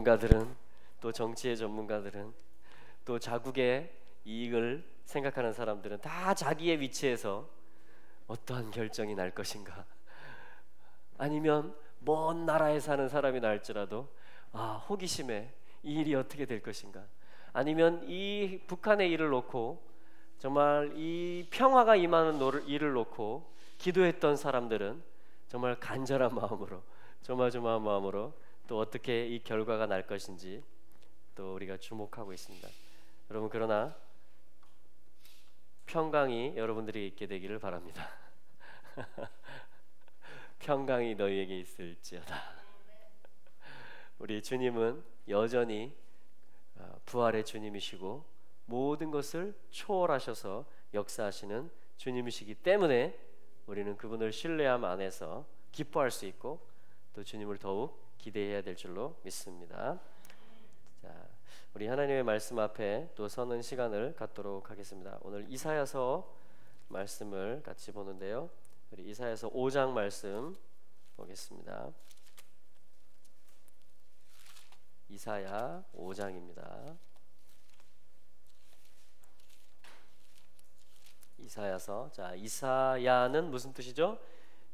전문가들은, 또 정치의 전문가들은, 또 자국의 이익을 생각하는 사람들은 다 자기의 위치에서 어떠한 결정이 날 것인가, 아니면 먼 나라에 사는 사람이나 할지라도 호기심에 이 일이 어떻게 될 것인가, 아니면 이 북한의 일을 놓고 정말 이 평화가 임하는 일을 놓고 기도했던 사람들은 정말 간절한 마음으로, 조마조마한 마음으로 또 어떻게 이 결과가 날 것인지 또 우리가 주목하고 있습니다. 여러분, 그러나 평강이 여러분들이 있게 되기를 바랍니다. 평강이 너희에게 있을지어다. 우리 주님은 여전히 부활의 주님이시고 모든 것을 초월하셔서 역사하시는 주님이시기 때문에 우리는 그분을 신뢰함 안에서 기뻐할 수 있고 또 주님을 더욱 기대해야 될 줄로 믿습니다. 자, 우리 하나님의 말씀 앞에 또 서는 시간을 갖도록 하겠습니다. 오늘 이사야서 말씀을 같이 보는데요, 우리 이사야서 5장 말씀 보겠습니다. 이사야 5장입니다. 이사야서. 자, 이사야는 무슨 뜻이죠?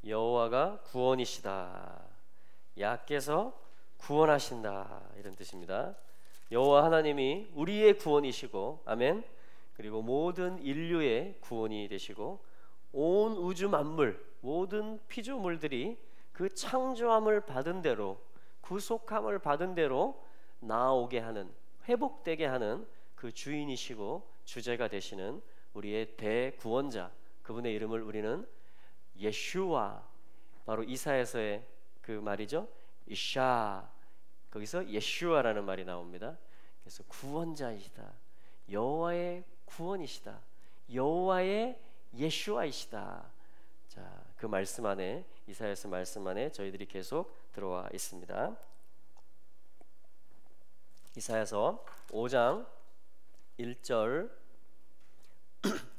여호와가 구원이시다, 야께서 구원하신다, 이런 뜻입니다. 여호와 하나님이 우리의 구원이시고, 아멘. 그리고 모든 인류의 구원이 되시고 온 우주 만물, 모든 피조물들이 그 창조함을 받은 대로, 구속함을 받은 대로 나아오게 하는, 회복되게 하는 그 주인이시고 주제가 되시는 우리의 대구원자, 그분의 이름을 우리는 예슈와, 바로 이사야서의 그 말이죠, 이샤, 거기서 예슈아라는 말이 나옵니다. 그래서 구원자이시다, 여호와의 구원이시다, 여호와의 예슈아이시다. 자, 그 말씀 안에, 이사야서 말씀 안에 저희들이 계속 들어와 있습니다. 이사야서 5장 1절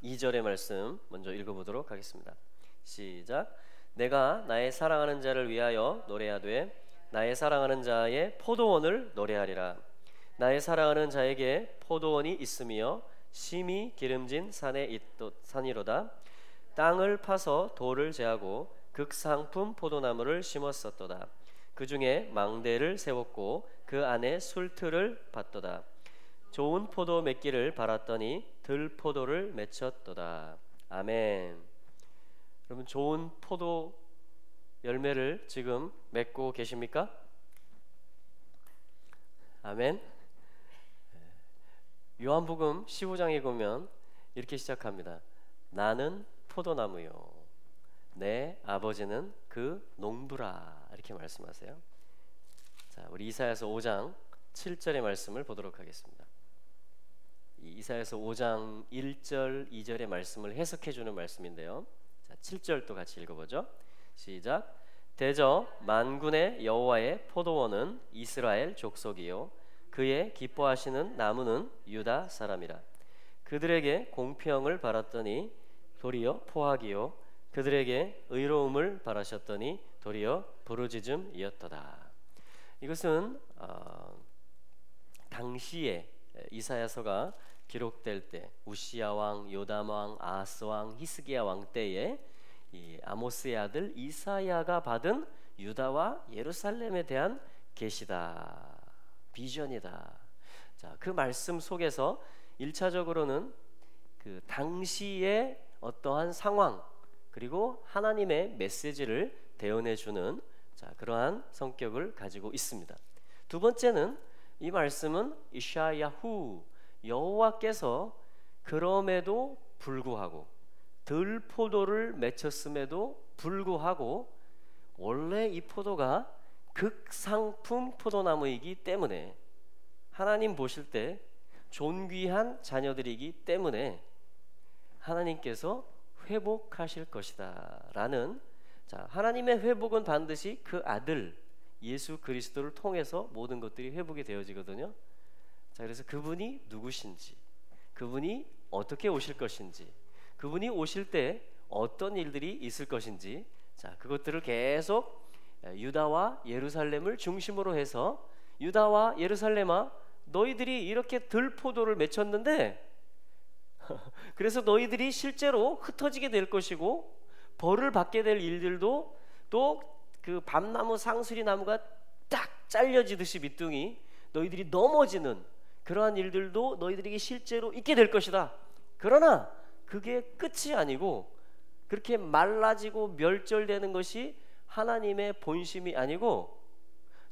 2절의 말씀 먼저 읽어보도록 하겠습니다. 시작. 내가 나의 사랑하는 자를 위하여 노래하되 나의 사랑하는 자의 포도원을 노래하리라. 나의 사랑하는 자에게 포도원이 있으며 심히 기름진 산이로다. 땅을 파서 돌을 제하고 극상품 포도나무를 심었었도다. 그 중에 망대를 세웠고 그 안에 술틀을 팠도다. 좋은 포도 맺기를 바랐더니 들포도를 맺혔도다. 아멘. 여러분, 좋은 포도 열매를 지금 맺고 계십니까? 아멘. 요한복음 15장에 보면 이렇게 시작합니다. 나는 포도나무요, 내 아버지는 그 농부라, 이렇게 말씀하세요. 자, 우리 이사야서 5장 7절의 말씀을 보도록 하겠습니다. 이 이사야서 5장 1절 2절의 말씀을 해석해 주는 말씀인데요, 자, 7절도 같이 읽어보죠. 시작. 대저 만군의 여호와의 포도원은 이스라엘 족속이요 그의 기뻐하시는 나무는 유다 사람이라. 그들에게 공평을 바랐더니 도리어 포악이요 그들에게 의로움을 바라셨더니 도리어 부르짖음이었도다. 이것은 당시에 이사야서가 기록될 때 우시야 왕, 요담 왕, 아하스 왕, 히스기야 왕 때에 이 아모스의 아들 이사야가 받은 유다와 예루살렘에 대한 계시다, 비전이다. 자, 그 말씀 속에서 1차적으로는 그 당시의 어떠한 상황, 그리고 하나님의 메시지를 대언해 주는, 자, 그러한 성격을 가지고 있습니다. 두 번째는 이 말씀은 이샤야후, 여호와께서 그럼에도 불구하고, 들포도를 맺혔음에도 불구하고 원래 이 포도가 극상품 포도나무이기 때문에, 하나님 보실 때 존귀한 자녀들이기 때문에 하나님께서 회복하실 것이다 라는, 자, 하나님의 회복은 반드시 그 아들 예수 그리스도를 통해서 모든 것들이 회복이 되어지거든요. 자, 그래서 그분이 누구신지, 그분이 어떻게 오실 것인지, 그분이 오실 때 어떤 일들이 있을 것인지, 자, 그것들을 계속 유다와 예루살렘을 중심으로 해서 유다와 예루살렘아, 너희들이 이렇게 들포도를 맺혔는데 그래서 너희들이 실제로 흩어지게 될 것이고 벌을 받게 될 일들도 또 그 밤나무 상수리 나무가 딱 잘려지듯이 밑둥이 너희들이 넘어지는 그러한 일들도 너희들에게 실제로 있게 될 것이다. 그러나 그게 끝이 아니고 그렇게 말라지고 멸절되는 것이 하나님의 본심이 아니고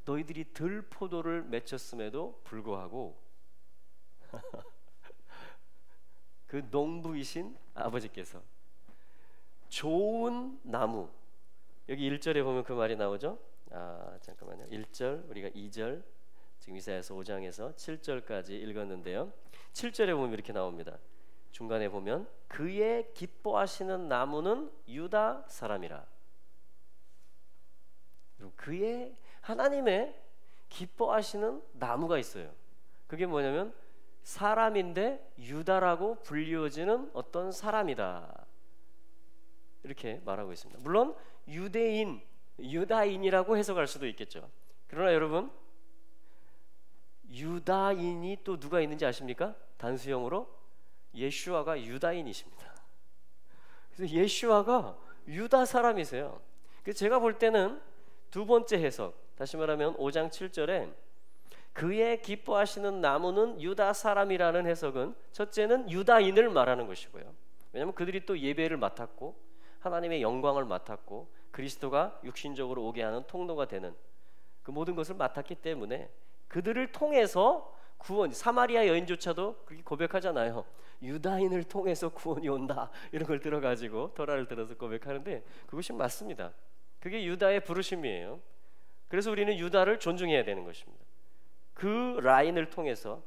너희들이 들포도를 맺혔음에도 불구하고 그 농부이신 아버지께서 좋은 나무, 여기 1절에 보면 그 말이 나오죠. 잠깐만요. 1절, 우리가 2절, 지금 이사야서 5장에서 7절까지 읽었는데요. 7절에 보면 이렇게 나옵니다. 중간에 보면 그의 기뻐하시는 나무는 유다 사람이라. 그의 하나님의 기뻐하시는 나무가 있어요. 그게 뭐냐면 사람인데 유다라고 불리워지는 어떤 사람이다, 이렇게 말하고 있습니다. 물론 유대인, 유다인이라고 해석할 수도 있겠죠. 그러나 여러분, 유다인이 또 누가 있는지 아십니까? 단수형으로 예슈아가 유다인이십니다. 그래서 예슈아가 유다 사람이세요. 그래서 제가 볼 때는 두 번째 해석, 다시 말하면 5장 7절에 그의 기뻐하시는 나무는 유다 사람이라는 해석은 첫째는 유다인을 말하는 것이고요. 왜냐하면 그들이 또 예배를 맡았고 하나님의 영광을 맡았고 그리스도가 육신적으로 오게 하는 통로가 되는 그 모든 것을 맡았기 때문에 그들을 통해서 구원, 사마리아 여인조차도 그렇게 고백하잖아요. 유다인을 통해서 구원이 온다, 이런 걸 들어가지고 토라를 들어서 고백하는데 그것이 맞습니다. 그게 유다의 부르심이에요. 그래서 우리는 유다를 존중해야 되는 것입니다. 그 라인을 통해서,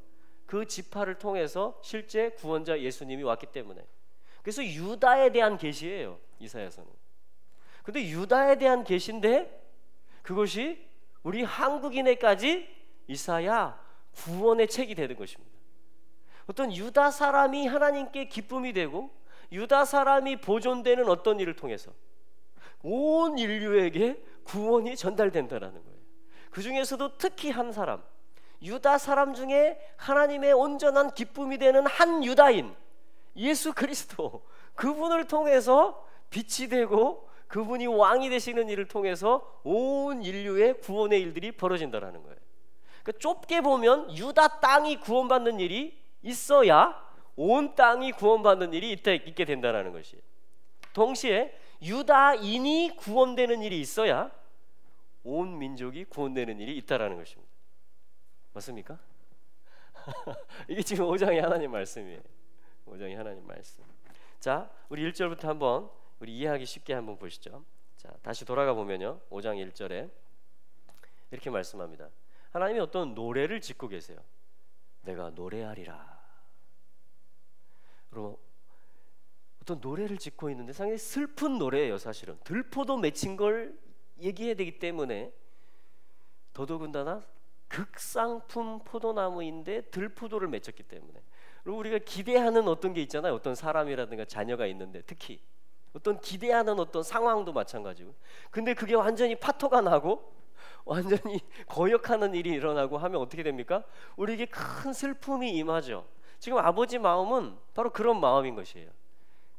그 지파를 통해서 실제 구원자 예수님이 왔기 때문에. 그래서 유다에 대한 계시예요, 이사야서는. 근데 유다에 대한 계시인데 그것이 우리 한국인에까지 이사야 구원의 책이 되는 것입니다. 어떤 유다 사람이 하나님께 기쁨이 되고 유다 사람이 보존되는 어떤 일을 통해서 온 인류에게 구원이 전달된다라는 거예요. 그 중에서도 특히 한 사람, 유다 사람 중에 하나님의 온전한 기쁨이 되는 한 유다인, 예수 그리스도, 그분을 통해서 빛이 되고 그분이 왕이 되시는 일을 통해서 온 인류의 구원의 일들이 벌어진다라는 거예요. 그러니까 좁게 보면 유다 땅이 구원받는 일이 있어야 온 땅이 구원받는 일이 있게 된다라는 것이에요. 동시에 유다인이 구원되는 일이 있어야 온 민족이 구원되는 일이 있다라는 것입니다. 맞습니까? 이게 지금 5장의 하나님 말씀이에요. 5장의 하나님 말씀. 자, 우리 1절부터 한번 우리 이해하기 쉽게 한번 보시죠. 자, 다시 돌아가 보면요, 5장 1절에 이렇게 말씀합니다. 하나님이 어떤 노래를 짓고 계세요. 내가 노래하리라. 그럼 어떤 노래를 짓고 있는데 상당히 슬픈 노래예요. 사실은 들포도 맺힌 걸 얘기해야 되기 때문에, 더더군다나 극상품 포도나무인데 들포도를 맺혔기 때문에. 그리고 우리가 기대하는 어떤 게 있잖아요. 어떤 사람이라든가 자녀가 있는데 특히 어떤 기대하는 어떤 상황도 마찬가지고, 근데 그게 완전히 파토가 나고 완전히 거역하는 일이 일어나고 하면 어떻게 됩니까? 우리에게 큰 슬픔이 임하죠. 지금 아버지 마음은 바로 그런 마음인 것이에요.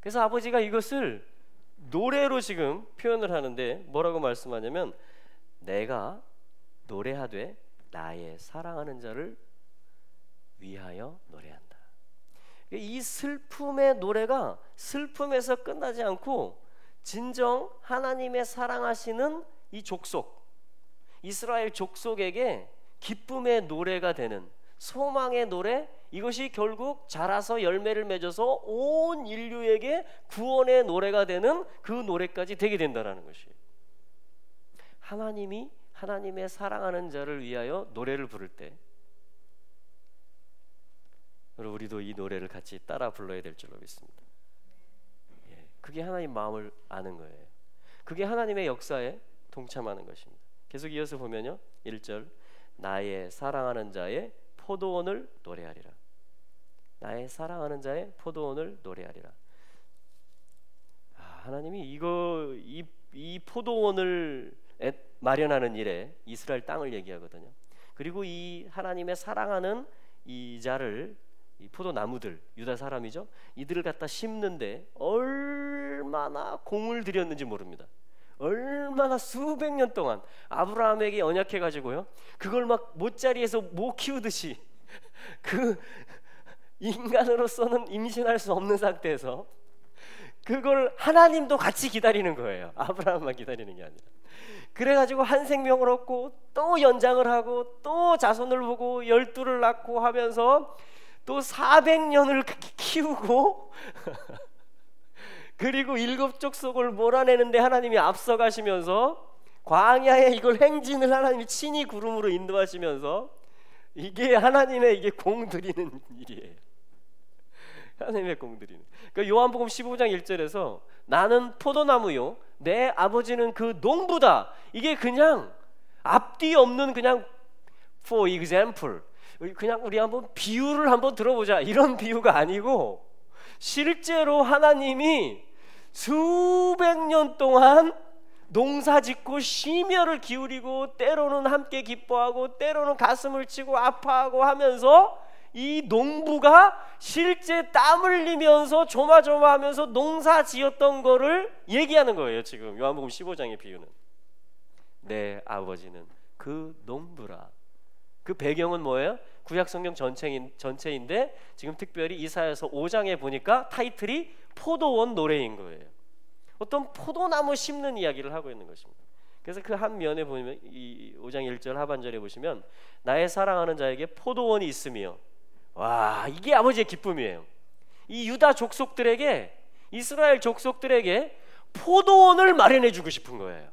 그래서 아버지가 이것을 노래로 지금 표현을 하는데 뭐라고 말씀하냐면, 내가 노래하되 나의 사랑하는 자를 위하여 노래한다. 이 슬픔의 노래가 슬픔에서 끝나지 않고 진정 하나님의 사랑하시는 이 족속, 이스라엘 족속에게 기쁨의 노래가 되는, 소망의 노래, 이것이 결국 자라서 열매를 맺어서 온 인류에게 구원의 노래가 되는 그 노래까지 되게 된다는 것이에요. 하나님이 하나님의 사랑하는 자를 위하여 노래를 부를 때 우리도 이 노래를 같이 따라 불러야 될 줄로 믿습니다. 예, 그게 하나님 마음을 아는 거예요. 그게 하나님의 역사에 동참하는 것입니다. 계속 이어서 보면요, 1절, 나의 사랑하는 자의 포도원을 노래하리라. 나의 사랑하는 자의 포도원을 노래하리라. 하나님이 이 포도원을 마련하는 일에 이스라엘 땅을 얘기하거든요. 그리고 이 하나님의 사랑하는 이 자를, 이 포도나무들, 유다 사람이죠, 이들을 갖다 심는데 얼마나 공을 들였는지 모릅니다. 얼마나 수백 년 동안 아브라함에게 언약해 가지고요, 그걸 막 못자리에서 못 키우듯이 그 인간으로서는 임신할 수 없는 상태에서 그걸 하나님도 같이 기다리는 거예요. 아브라함만 기다리는 게 아니라. 그래가지고 한 생명을 얻고 또 연장을 하고 또 자손을 보고 12를 낳고 하면서 또 400년을 키우고 그리고 7족속을 몰아내는데 하나님이 앞서가시면서 광야에 이걸 행진을 하나님이 친히 구름으로 인도하시면서, 이게 하나님의 이게 공드리는 일이에요. 하나님의 공드리는. 그러니까 요한복음 15장 1절에서 나는 포도나무요 내 아버지는 그 농부다, 이게 그냥 앞뒤 없는 그냥 for example, 그냥 우리 한번 비유를 한번 들어보자 이런 비유가 아니고, 실제로 하나님이 수백 년 동안 농사짓고 심혈을 기울이고 때로는 함께 기뻐하고 때로는 가슴을 치고 아파하고 하면서 이 농부가 실제 땀 흘리면서 조마조마하면서 농사 지었던 거를 얘기하는 거예요. 지금 요한복음 15장의 비유는 내 아버지는 그 농부라. 그 배경은 뭐예요? 구약성경 전체인데 지금 특별히 이사야서 5장에 보니까 타이틀이 포도원 노래인 거예요. 어떤 포도나무 심는 이야기를 하고 있는 것입니다. 그래서 그 한 면에 보면 이 5장 1절 하반절에 보시면 나의 사랑하는 자에게 포도원이 있으며, 와, 이게 아버지의 기쁨이에요. 이 유다 족속들에게, 이스라엘 족속들에게 포도원을 마련해 주고 싶은 거예요.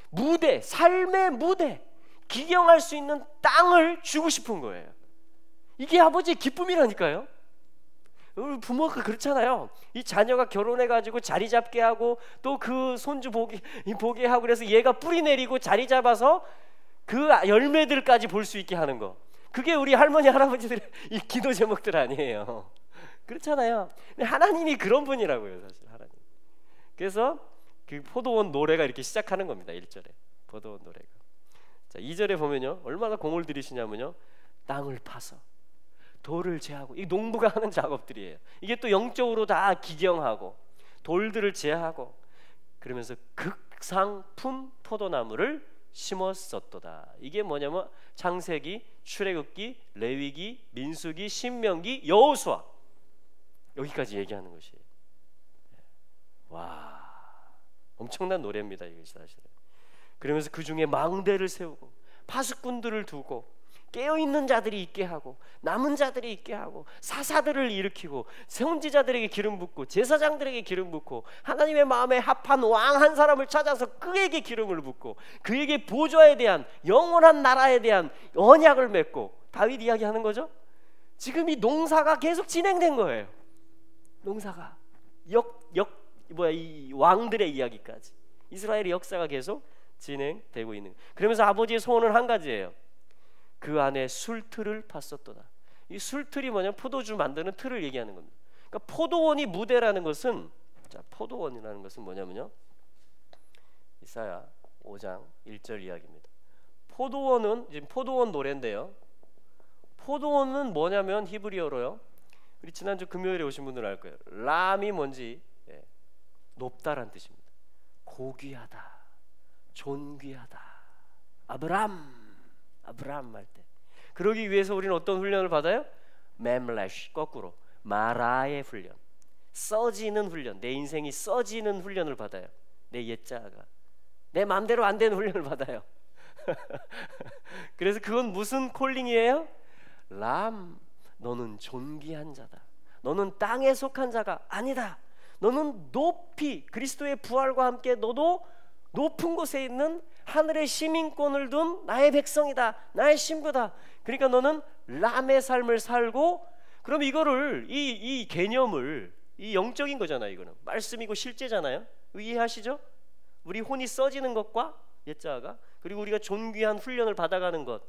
무대, 삶의 무대, 기경할 수 있는 땅을 주고 싶은 거예요. 이게 아버지의 기쁨이라니까요. 우리 부모가 그렇잖아요. 이 자녀가 결혼해가지고 자리 잡게 하고 또 그 손주 보게 하고, 그래서 얘가 뿌리 내리고 자리 잡아서 그 열매들까지 볼 수 있게 하는 거, 그게 우리 할머니 할아버지들의 이 기도 제목들 아니에요. 그렇잖아요. 근데 하나님이 그런 분이라고요, 사실 하나님. 그래서 그 포도원 노래가 이렇게 시작하는 겁니다. 1절에 포도원 노래가. 자, 2절에 보면요, 얼마나 공을 들이시냐면요, 땅을 파서 돌을 제하고, 이 농부가 하는 작업들이에요. 이게 또 영적으로 다 기경하고 돌들을 제하고 그러면서 극상품 포도나무를 심었었도다. 이게 뭐냐면 창세기, 출애굽기, 레위기, 민수기, 신명기, 여호수아, 여기까지 얘기하는 것이에요. 와, 엄청난 노래입니다, 이것이 사실은. 그러면서 그 중에 망대를 세우고 파수꾼들을 두고 깨어있는 자들이 있게 하고 남은 자들이 있게 하고 사사들을 일으키고 선지자들에게 기름 붓고 제사장들에게 기름 붓고 하나님의 마음에 합한 왕 한 사람을 찾아서 그에게 기름을 붓고 그에게 보좌에 대한 영원한 나라에 대한 언약을 맺고, 다윗 이야기하는 거죠. 지금 이 농사가 계속 진행된 거예요. 농사가 이 왕들의 이야기까지 이스라엘의 역사가 계속 진행되고 있는. 그러면서 아버지의 소원은 한 가지예요. 그 안에 술틀을 팠었도다. 이 술틀이 뭐냐면 포도주 만드는 틀을 얘기하는 겁니다. 그러니까 포도원이 무대라는 것은, 자, 포도원이라는 것은 뭐냐면요, 이사야 5장 1절 이야기입니다. 포도원은 지금 포도원 노래인데요, 포도원은 뭐냐면 히브리어로요, 우리 지난주 금요일에 오신 분들은 알 거예요. 람이 뭔지, 높다란 뜻입니다. 고귀하다, 존귀하다. 아브람 할 때. 그러기 위해서 우리는 어떤 훈련을 받아요? 멤레쉬, 거꾸로 마라의 훈련, 써지는 훈련, 내 인생이 써지는 훈련을 받아요. 내 옛자가 내 마음대로 안 되는 훈련을 받아요. 그래서 그건 무슨 콜링이에요? 람, 너는 존귀한 자다. 너는 땅에 속한 자가 아니다. 너는 높이 그리스도의 부활과 함께 너도 높은 곳에 있는 하늘의 시민권을 둔 나의 백성이다, 나의 신부다. 그러니까 너는 람의 삶을 살고, 그럼 이거를 이 개념을, 이 영적인 거잖아요. 이거는 말씀이고 실제잖아요. 이해하시죠? 우리 혼이 써지는 것과 옛자가, 그리고 우리가 존귀한 훈련을 받아가는 것,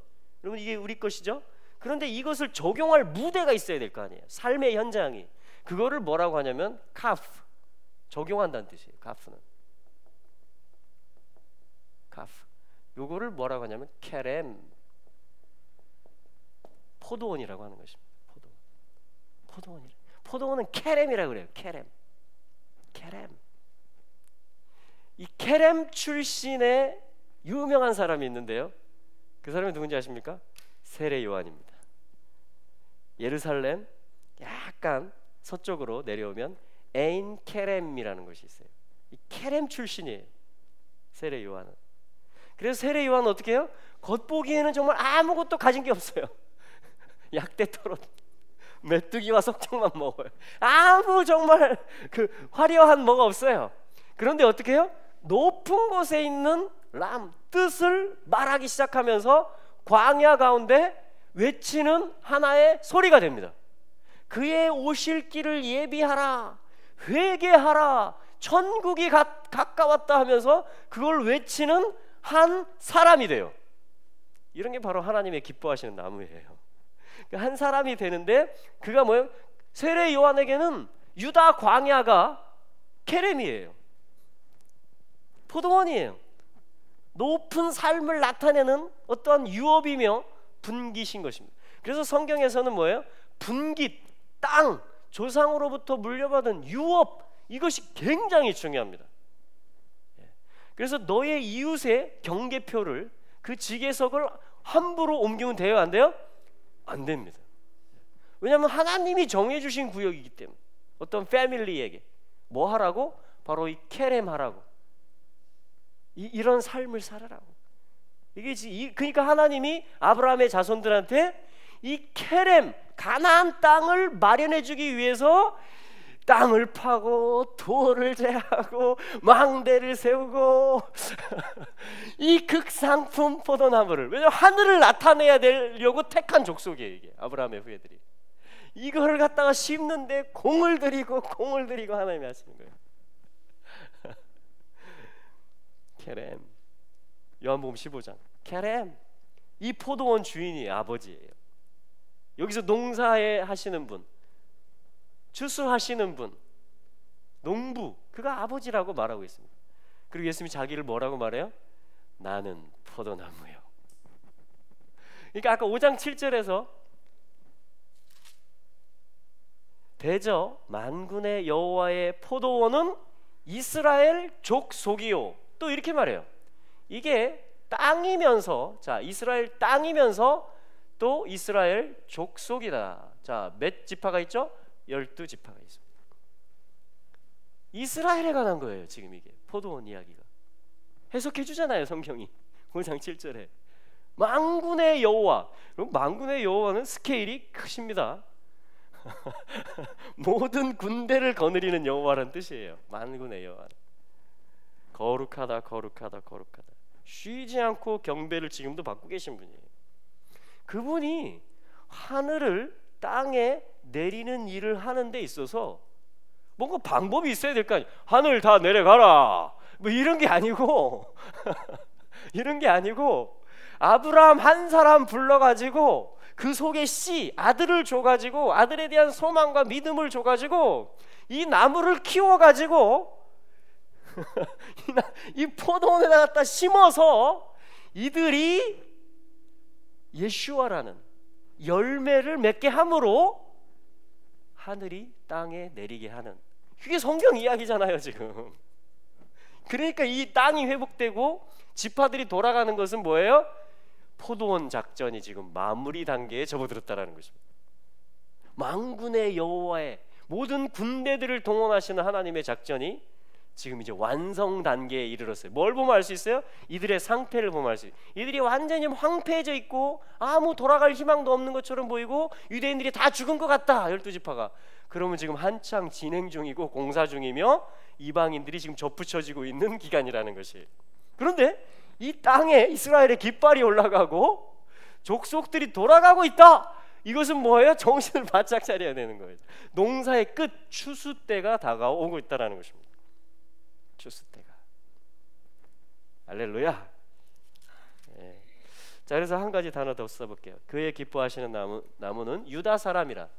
여러분 이게 우리 것이죠. 그런데 이것을 적용할 무대가 있어야 될 거 아니에요. 삶의 현장이. 그거를 뭐라고 하냐면 카프, 적용한다는 뜻이에요. 카프는 카프. 요거를 뭐라고 하냐면 케렘, 포도원이라고 하는 것입니다. 포도원은 케렘이라고 그래요. 케렘. 이 케렘 출신의 유명한 사람이 있는데요. 그 사람이 누군지 아십니까? 세례 요한입니다. 예루살렘 약간 서쪽으로 내려오면 에인 케렘이라는 곳이 있어요. 이 케렘 출신이에요. 세례 요한은. 그래서 세례 요한은 어떻게 해요? 겉보기에는 정말 아무것도 가진 게 없어요. 약대 털옷, 메뚜기와 석청만 먹어요. 아무 정말 그 화려한 뭐가 없어요. 그런데 어떻게 해요? 높은 곳에 있는 람, 뜻을 말하기 시작하면서 광야 가운데 외치는 하나의 소리가 됩니다. 그의 오실 길을 예비하라, 회개하라, 천국이 가까웠다 하면서 그걸 외치는 한 사람이 돼요. 이런 게 바로 하나님의 기뻐하시는 나무예요. 한 사람이 되는데 그가 뭐예요? 세례 요한에게는 유다 광야가 케렘이에요. 포도원이에요. 높은 삶을 나타내는 어떠한 유업이며 분깃인 것입니다. 그래서 성경에서는 뭐예요? 분깃, 땅, 조상으로부터 물려받은 유업, 이것이 굉장히 중요합니다. 그래서 너의 이웃의 경계표를, 그 지계석을 함부로 옮기면 돼요? 안 돼요? 안 됩니다. 왜냐하면 하나님이 정해주신 구역이기 때문에. 어떤 패밀리에게 뭐 하라고? 바로 이 케렘 하라고, 이런 삶을 살아라고. 그러니까 하나님이 아브라함의 자손들한테 이 케렘, 가나안 땅을 마련해주기 위해서 땅을 파고 돌을 제하고 망대를 세우고 이 극상품 포도나무를, 왜냐하면 하늘을 나타내야 되려고 택한 족속이에요. 이게 아브라함의 후예들이 이거를 갖다가 심는데 공을 들이고 하나님이 하시는 거예요. 케렘, 요한복음 15장. 케렘, 이 포도원 주인이 아버지예요. 여기서 농사에 하시는 분, 추수하시는 분, 농부, 그가 아버지라고 말하고 있습니다. 그리고 예수님이 자기를 뭐라고 말해요? 나는 포도나무요. 그러니까 아까 5장 7절에서 대저 만군의 여호와의 포도원은 이스라엘 족속이요. 또 이렇게 말해요. 이게 땅이면서, 자, 이스라엘 땅이면서 또 이스라엘 족속이다. 자, 몇 지파가 있죠? 12지파가 있습니다. 이스라엘에 관한 거예요. 지금 이게 포도원 이야기가 해석해 주잖아요. 성경이 5장 7절에 만군의 여호와. 그럼 만군의 여호와는 스케일이 크십니다. 모든 군대를 거느리는 여호와라는 뜻이에요. 만군의 여호와. 거룩하다. 쉬지 않고 경배를 지금도 받고 계신 분이에요. 그분이 하늘을 땅에 내리는 일을 하는 데 있어서 뭔가 방법이 있어야 될 거 아니에요. 하늘 다 내려가라, 뭐 이런 게 아니고 이런 게 아니고 아브라함 한 사람 불러가지고 그 속에 씨, 아들을 줘가지고, 아들에 대한 소망과 믿음을 줘가지고 이 나무를 키워가지고 이 포도원에 갖다 심어서 이들이 예슈아라는 열매를 맺게 함으로 하늘이 땅에 내리게 하는, 그게 성경 이야기잖아요 지금. 그러니까 이 땅이 회복되고 지파들이 돌아가는 것은 뭐예요? 포도원 작전이 지금 마무리 단계에 접어들었다라는 것입니다. 만군의 여호와의 모든 군대들을 동원하시는 하나님의 작전이 지금 이제 완성 단계에 이르렀어요. 뭘 보면 알 수 있어요? 이들의 상태를 보면 알 수 있어요. 이들이 완전히 황폐해져 있고 아무 돌아갈 희망도 없는 것처럼 보이고 유대인들이 다 죽은 것 같다. 12지파가. 그러면 지금 한창 진행 중이고 공사 중이며 이방인들이 지금 접붙여지고 있는 기간이라는 것이. 그런데 이 땅에 이스라엘의 깃발이 올라가고 족속들이 돌아가고 있다. 이것은 뭐예요? 정신을 바짝 차려야 되는 거예요. 농사의 끝, 추수 때가 다가오고 있다는 것입니다. 추수 때가. 할렐루야. 예. 자, 그래서 한 가지 단어 더 써볼게요. 그의 기뻐하시는 나무는 유다 사람이라.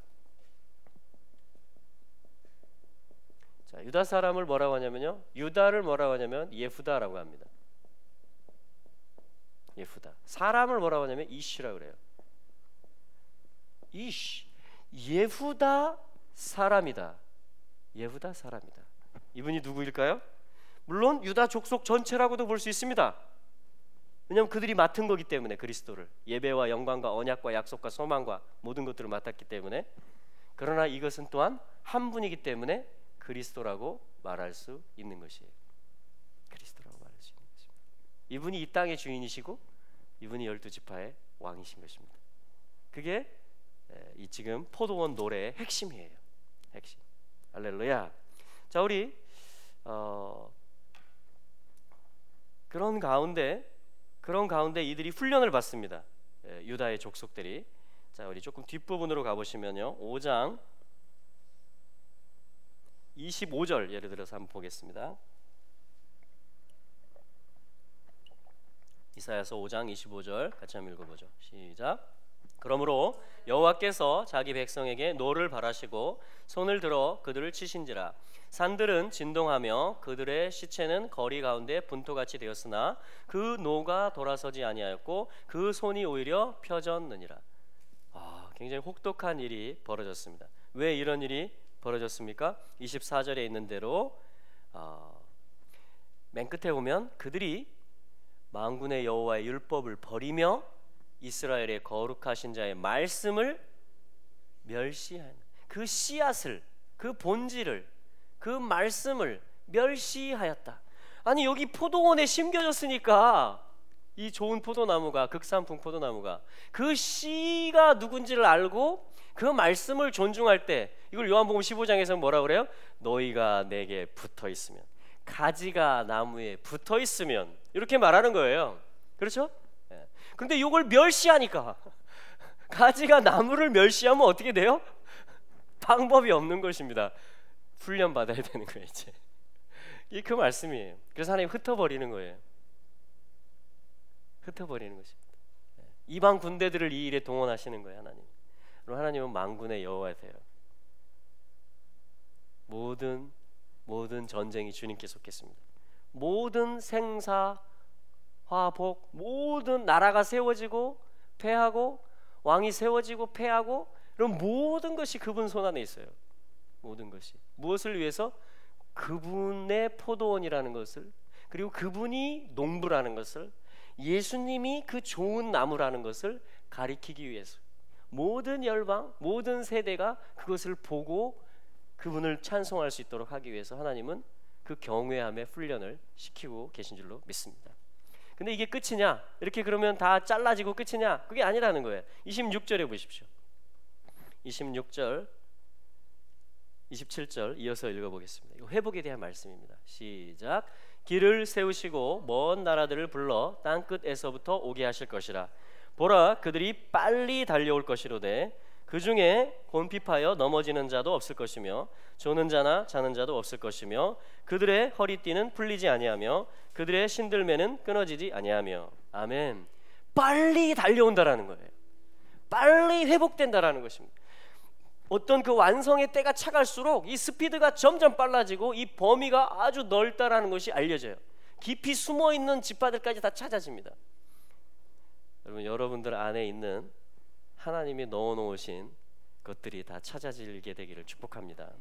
자, 유다 사람을 뭐라고 하냐면요, 유다를 뭐라고 하냐면 예후다라고 합니다. 예후다. 사람을 뭐라고 하냐면 이슈라고 그래요. 이시 예후다 사람이다. 예후다 사람이다. 이분이 누구일까요? 물론 유다 족속 전체라고도 볼 수 있습니다. 왜냐하면 그들이 맡은 거기 때문에, 그리스도를 예배와 영광과 언약과 약속과 소망과 모든 것들을 맡았기 때문에. 그러나 이것은 또한 한 분이기 때문에 그리스도라고 말할 수 있는 것이에요. 그리스도라고 말할 수 있는 것입니다. 이분이 이 땅의 주인이시고 이분이 12지파의 왕이신 것입니다. 그게 이 지금 포도원 노래의 핵심이에요. 핵심. 할렐루야. 자, 우리 그런 가운데 이들이 훈련을 받습니다. 유다의 족속들이. 자, 우리 조금 뒷부분으로 가보시면요, 5장 25절 예를 들어서 한번 보겠습니다. 이사야서 5장 25절 같이 한번 읽어보죠. 시작. 그러므로 여호와께서 자기 백성에게 노를 바라시고 손을 들어 그들을 치신지라. 산들은 진동하며 그들의 시체는 거리 가운데 분토같이 되었으나 그 노가 돌아서지 아니하였고 그 손이 오히려 펴졌느니라. 굉장히 혹독한 일이 벌어졌습니다. 왜 이런 일이 벌어졌습니까? 24절에 있는 대로 맨 끝에 보면 그들이 만군의 여호와의 율법을 버리며 이스라엘의 거룩하신 자의 말씀을 멸시하는, 그 씨앗을, 그 본질을, 그 말씀을 멸시하였다. 아니, 여기 포도원에 심겨졌으니까 이 좋은 포도나무가, 극산풍 포도나무가, 그 씨가 누군지를 알고 그 말씀을 존중할 때, 이걸 요한복음 15장에서 뭐라 그래요? 너희가 내게 붙어 있으면, 가지가 나무에 붙어 있으면, 이렇게 말하는 거예요. 그렇죠? 그런데 이걸 멸시하니까, 가지가 나무를 멸시하면 어떻게 돼요? 방법이 없는 것입니다. 훈련 받아야 되는 거예요. 이제 이 그 말씀이에요. 그래서 하나님 흩어버리는 거예요. 흩어버리는 것입니다. 이방 군대들을 이 일에 동원하시는 거예요. 하나님은 만군의 여호와세요. 모든 전쟁이 주님께 속했습니다. 모든 생사 화복, 모든 나라가 세워지고 패하고 왕이 세워지고 패하고, 그런 모든 것이 그분 손 안에 있어요. 모든 것이 무엇을 위해서? 그분의 포도원이라는 것을, 그리고 그분이 농부라는 것을, 예수님이 그 좋은 나무라는 것을 가리키기 위해서, 모든 열방, 모든 세대가 그것을 보고 그분을 찬송할 수 있도록 하기 위해서 하나님은 그 경외함의 훈련을 시키고 계신 줄로 믿습니다. 근데 이게 끝이냐? 이렇게 그러면 다 잘라지고 끝이냐? 그게 아니라는 거예요. 26절에 보십시오. 26절 27절 이어서 읽어보겠습니다. 이거 회복에 대한 말씀입니다. 시작. 길을 세우시고 먼 나라들을 불러 땅끝에서부터 오게 하실 것이라. 보라, 그들이 빨리 달려올 것이로되 그 중에 곤핍하여 넘어지는 자도 없을 것이며 조는 자나 자는 자도 없을 것이며 그들의 허리띠는 풀리지 아니하며 그들의 신들매는 끊어지지 아니하며. 아멘. 빨리 달려온다라는 거예요. 빨리 회복된다라는 것입니다. 어떤 그 완성의 때가 차갈수록 이 스피드가 점점 빨라지고 이 범위가 아주 넓다라는 것이 알려져요. 깊이 숨어있는 지파들까지 다 찾아집니다. 여러분들 안에 있는 하나님이 넣어놓으신 것들이 다 찾아지게 되기를 축복합니다.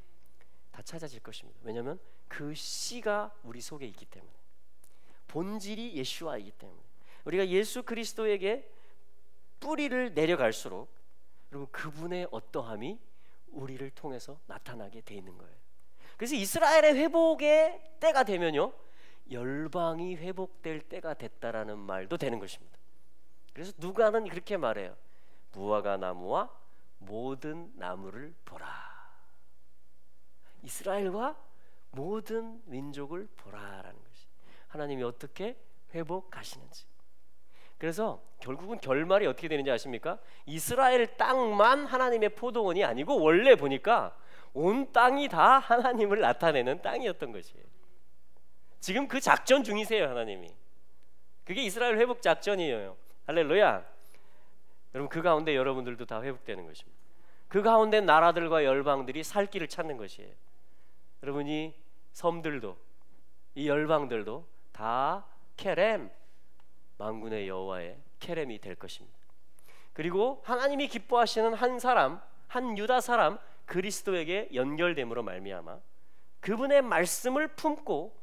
다 찾아질 것입니다. 왜냐하면 그 씨가 우리 속에 있기 때문에, 본질이 예수와이기 때문에, 우리가 예수 그리스도에게 뿌리를 내려갈수록 여러분 그분의 어떠함이 우리를 통해서 나타나게 돼 있는 거예요. 그래서 이스라엘의 회복의 때가 되면요, 열방이 회복될 때가 됐다라는 말도 되는 것입니다. 그래서 누가는 그렇게 말해요. 무화과 나무와 모든 나무를 보라. 이스라엘과 모든 민족을 보라라는 것이 하나님이 어떻게 회복하시는지. 그래서 결국은 결말이 어떻게 되는지 아십니까? 이스라엘 땅만 하나님의 포도원이 아니고 원래 보니까 온 땅이 다 하나님을 나타내는 땅이었던 것이에요. 지금 그 작전 중이세요. 하나님이. 그게 이스라엘 회복 작전이에요. 할렐루야. 여러분 그 가운데 여러분들도 다 회복되는 것입니다. 그 가운데 나라들과 열방들이 살 길을 찾는 것이에요. 여러분이 섬들도 이 열방들도 다 케렘, 만군의 여호와의 케렘이 될 것입니다. 그리고 하나님이 기뻐하시는 한 사람, 한 유다 사람 그리스도에게 연결됨으로 말미암아 그분의 말씀을 품고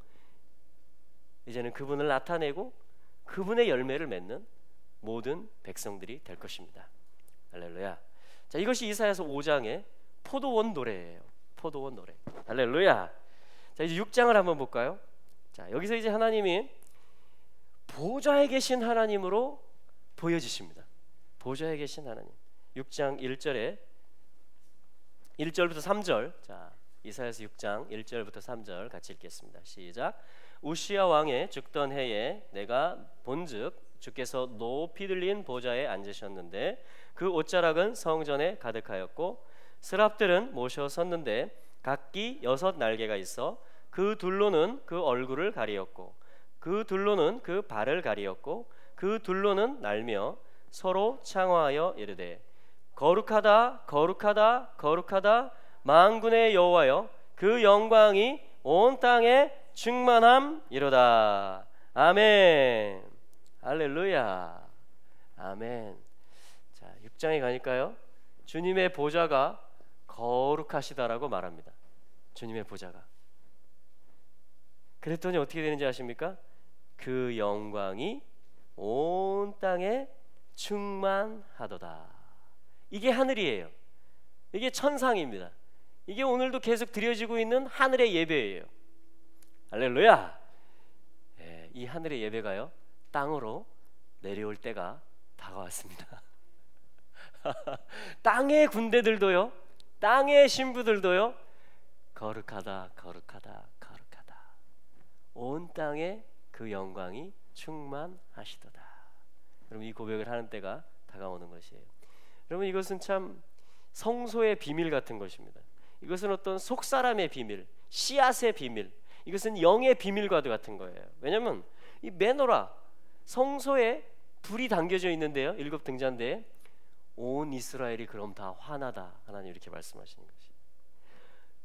이제는 그분을 나타내고 그분의 열매를 맺는 모든 백성들이 될 것입니다. 할렐루야. 자, 이것이 이사야서 5장의 포도원 노래예요. 포도원 노래. 할렐루야. 자, 이제 6장을 한번 볼까요? 자, 여기서 이제 하나님이 보좌에 계신 하나님으로 보여지십니다. 보좌에 계신 하나님. 6장 1절에 1절부터 3절. 자, 이사야서 6장 1절부터 3절 같이 읽겠습니다. 시작. 우시야 왕의 죽던 해에 내가 본즉 주께서 높이 들린 보좌에 앉으셨는데 그 옷자락은 성전에 가득하였고 스랍들은 모셔 섰는데 각기 6 날개가 있어 그 둘로는 그 얼굴을 가리었고 그 둘로는 그 발을 가리었고 그 둘로는 날며 서로 창화하여 이르되 거룩하다 거룩하다 거룩하다 만군의 여호와여 그 영광이 온 땅에 충만함이로다. 아멘. 할렐루야. 아멘. 자, 6장에 가니까요, 주님의 보좌가 거룩하시다라고 말합니다. 주님의 보좌가. 그랬더니 어떻게 되는지 아십니까? 그 영광이 온 땅에 충만하도다. 이게 하늘이에요. 이게 천상입니다. 이게 오늘도 계속 드려지고 있는 하늘의 예배예요. 할렐루야. 예, 이 하늘의 예배가요 땅으로 내려올 때가 다가왔습니다. 땅의 군대들도요, 땅의 신부들도요, 거룩하다 거룩하다 거룩하다, 온 땅에 그 영광이 충만하시도다. 여러분, 이 고백을 하는 때가 다가오는 것이에요. 여러분, 이것은 참 성소의 비밀 같은 것입니다. 이것은 어떤 속사람의 비밀, 씨앗의 비밀, 이것은 영의 비밀과도 같은 거예요. 왜냐하면 이 메노라 성소에 불이 담겨져 있는데요, 7 등잔대에 온 이스라엘이 그럼 다 화나다, 하나님 이렇게 말씀하시는 것이.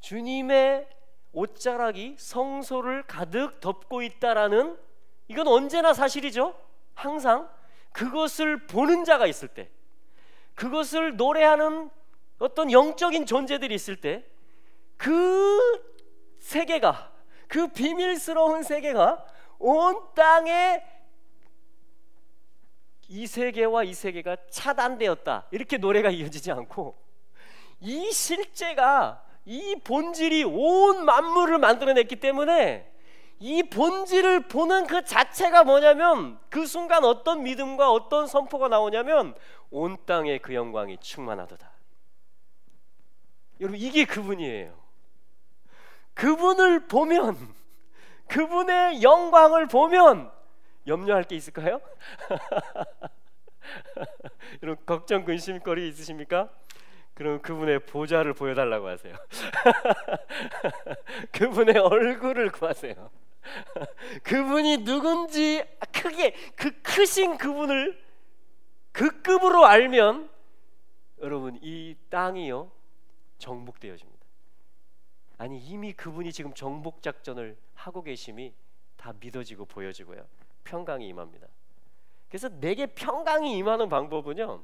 주님의 옷자락이 성소를 가득 덮고 있다라는, 이건 언제나 사실이죠. 항상 그것을 보는 자가 있을 때, 그것을 노래하는 어떤 영적인 존재들이 있을 때, 그 세계가, 그 비밀스러운 세계가 온 땅에 이 세계와 이 세계가 차단되었다, 이렇게 노래가 이어지지 않고, 이 실제가, 이 본질이 온 만물을 만들어냈기 때문에 이 본질을 보는 그 자체가 뭐냐면, 그 순간 어떤 믿음과 어떤 선포가 나오냐면 온 땅에 그 영광이 충만하도다. 여러분, 이게 그분이에요. 그분을 보면, 그분의 영광을 보면 염려할 게 있을까요? 여러분, 걱정 근심거리 있으십니까? 그럼 그분의 보좌를 보여달라고 하세요. 그분의 얼굴을 구하세요. 그분이 누군지 크게, 그 크신 그분을 그 급으로 알면 여러분, 이 땅이요 정복되어집니다. 아니, 이미 그분이 지금 정복 작전을 하고 계심이 다 믿어지고 보여지고요, 평강이 임합니다. 그래서 내게 평강이 임하는 방법은요,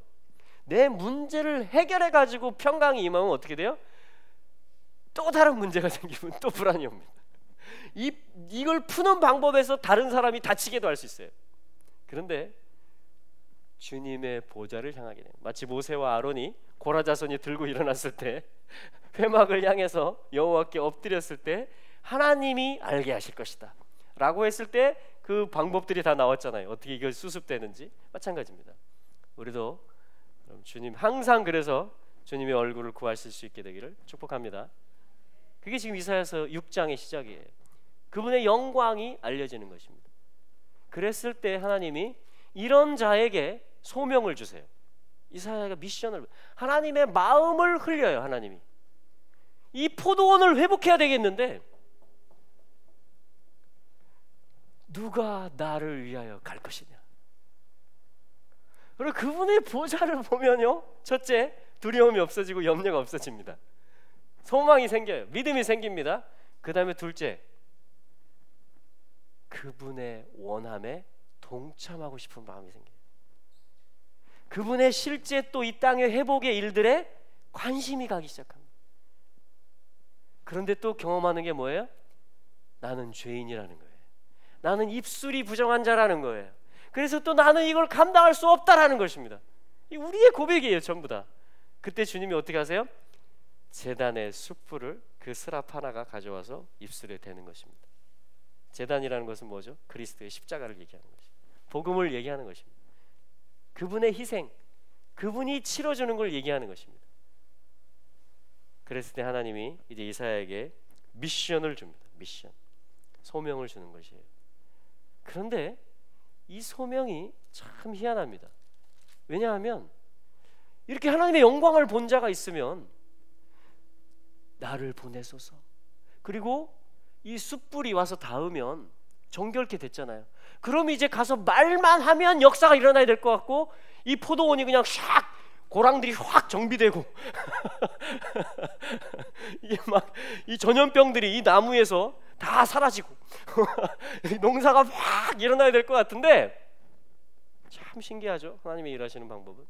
내 문제를 해결해 가지고 평강이 임하면 어떻게 돼요? 또 다른 문제가 생기면 또 불안이 옵니다. 이걸 푸는 방법에서 다른 사람이 다치게도 할 수 있어요. 그런데 주님의 보좌를 향하게 돼요. 마치 모세와 아론이 고라자손이 들고 일어났을 때, 회막을 향해서 여호와께 엎드렸을 때 하나님이 알게 하실 것이다 라고 했을 때 그 방법들이 다 나왔잖아요. 어떻게 이걸 수습되는지. 마찬가지입니다. 우리도 주님, 항상 그래서 주님의 얼굴을 구하실 수 있게 되기를 축복합니다. 그게 지금 이사야서 6장의 시작이에요. 그분의 영광이 알려지는 것입니다. 그랬을 때 하나님이 이런 자에게 소명을 주세요. 이사야가 미션을, 하나님의 마음을 흘려요. 하나님이 이 포도원을 회복해야 되겠는데 누가 나를 위하여 갈 것이냐. 그리고 그분의 보좌를 보면요, 첫째, 두려움이 없어지고 염려가 없어집니다. 소망이 생겨요. 믿음이 생깁니다. 그 다음에 둘째, 그분의 원함에 동참하고 싶은 마음이 생겨요. 그분의 실제 또 이 땅의 회복의 일들에 관심이 가기 시작합니다. 그런데 또 경험하는 게 뭐예요? 나는 죄인이라는 거예요. 나는 입술이 부정한 자라는 거예요. 그래서 또 나는 이걸 감당할 수 없다라는 것입니다. 이 우리의 고백이에요, 전부 다. 그때 주님이 어떻게 하세요? 제단의 숯불을 그 스랍 하나가 가져와서 입술에 대는 것입니다. 제단이라는 것은 뭐죠? 그리스도의 십자가를 얘기하는 것입니다. 복음을 얘기하는 것입니다. 그분의 희생, 그분이 치러주는 걸 얘기하는 것입니다. 그랬을 때 하나님이 이제 이사야에게 미션을 줍니다. 미션, 소명을 주는 것이에요. 그런데 이 소명이 참 희한합니다. 왜냐하면 이렇게 하나님의 영광을 본 자가 있으면 나를 보내소서, 그리고 이 숯불이 와서 닿으면 정결케 됐잖아요. 그럼 이제 가서 말만 하면 역사가 일어나야 될 것 같고, 이 포도원이 그냥 샥 고랑들이 확 정비되고 이게 막 이 전염병들이 이 나무에서 다 사라지고 농사가 막 일어나야 될 것 같은데, 참 신기하죠. 하나님이 일하시는 방법은,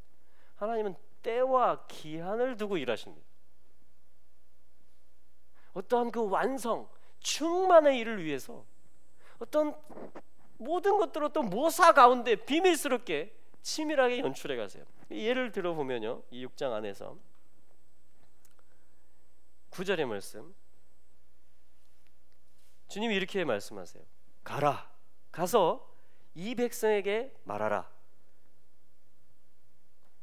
하나님은 때와 기한을 두고 일하십니다. 어떠한 그 완성, 충만의 일을 위해서 어떤 모든 것들을 어떤 모사 가운데 비밀스럽게 치밀하게 연출해 가세요. 예를 들어보면요, 이 6장 안에서 9절의 말씀, 주님이 이렇게 말씀하세요. 가라, 가서 이 백성에게 말하라.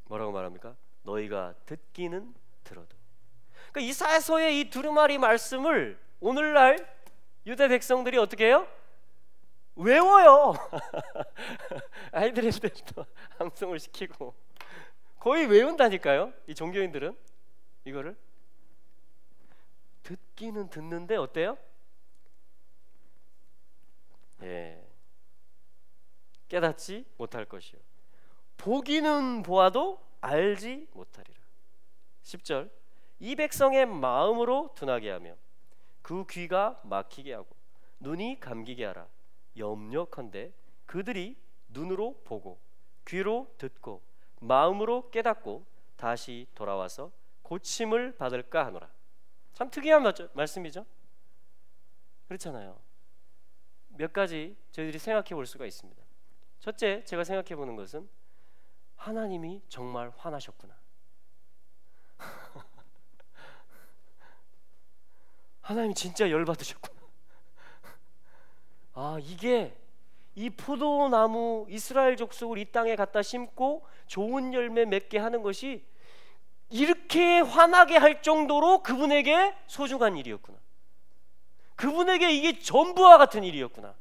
뭐라고 말합니까? 너희가 듣기는 들어도. 그러니까 이사야서의 이 두루마리 말씀을 오늘날 유대 백성들이 어떻게 해요? 외워요. 아이들한테 또 암송을 시키고 거의 외운다니까요. 이 종교인들은 이거를 듣기는 듣는데 어때요? 예, 깨닫지 못할 것이요, 보기는 보아도 알지 못하리라. 10절, 이 백성의 마음으로 둔하게 하며 그 귀가 막히게 하고 눈이 감기게 하라. 염려컨대 그들이 눈으로 보고 귀로 듣고 마음으로 깨닫고 다시 돌아와서 고침을 받을까 하노라. 참 특이한 말씀이죠. 그렇잖아요. 몇 가지 저희들이 생각해 볼 수가 있습니다. 첫째, 제가 생각해 보는 것은 하나님이 정말 화나셨구나. 하나님이 진짜 열받으셨구나. 아, 이게 이 포도나무 이스라엘 족속을 이 땅에 갖다 심고 좋은 열매 맺게 하는 것이 이렇게 화나게 할 정도로 그분에게 소중한 일이었구나. 그분에게 이게 전부와 같은 일이었구나.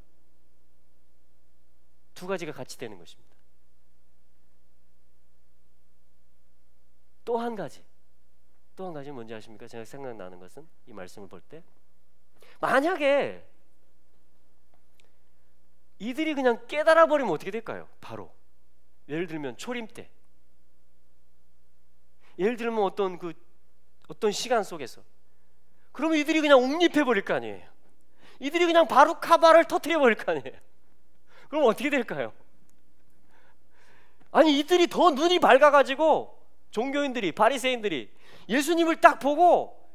두 가지가 같이 되는 것입니다. 또 한 가지 뭔지 아십니까? 제가 생각나는 것은 이 말씀을 볼 때, 만약에 이들이 그냥 깨달아 버리면 어떻게 될까요? 바로 예를 들면 초림 때, 예를 들면 어떤 시간 속에서, 그러면 이들이 그냥 옹립해 버릴 거 아니에요. 이들이 그냥 바루카바를 터뜨려 버릴 거 아니에요. 그럼 어떻게 될까요? 아니, 이들이 더 눈이 밝아가지고 종교인들이, 바리새인들이 예수님을 딱 보고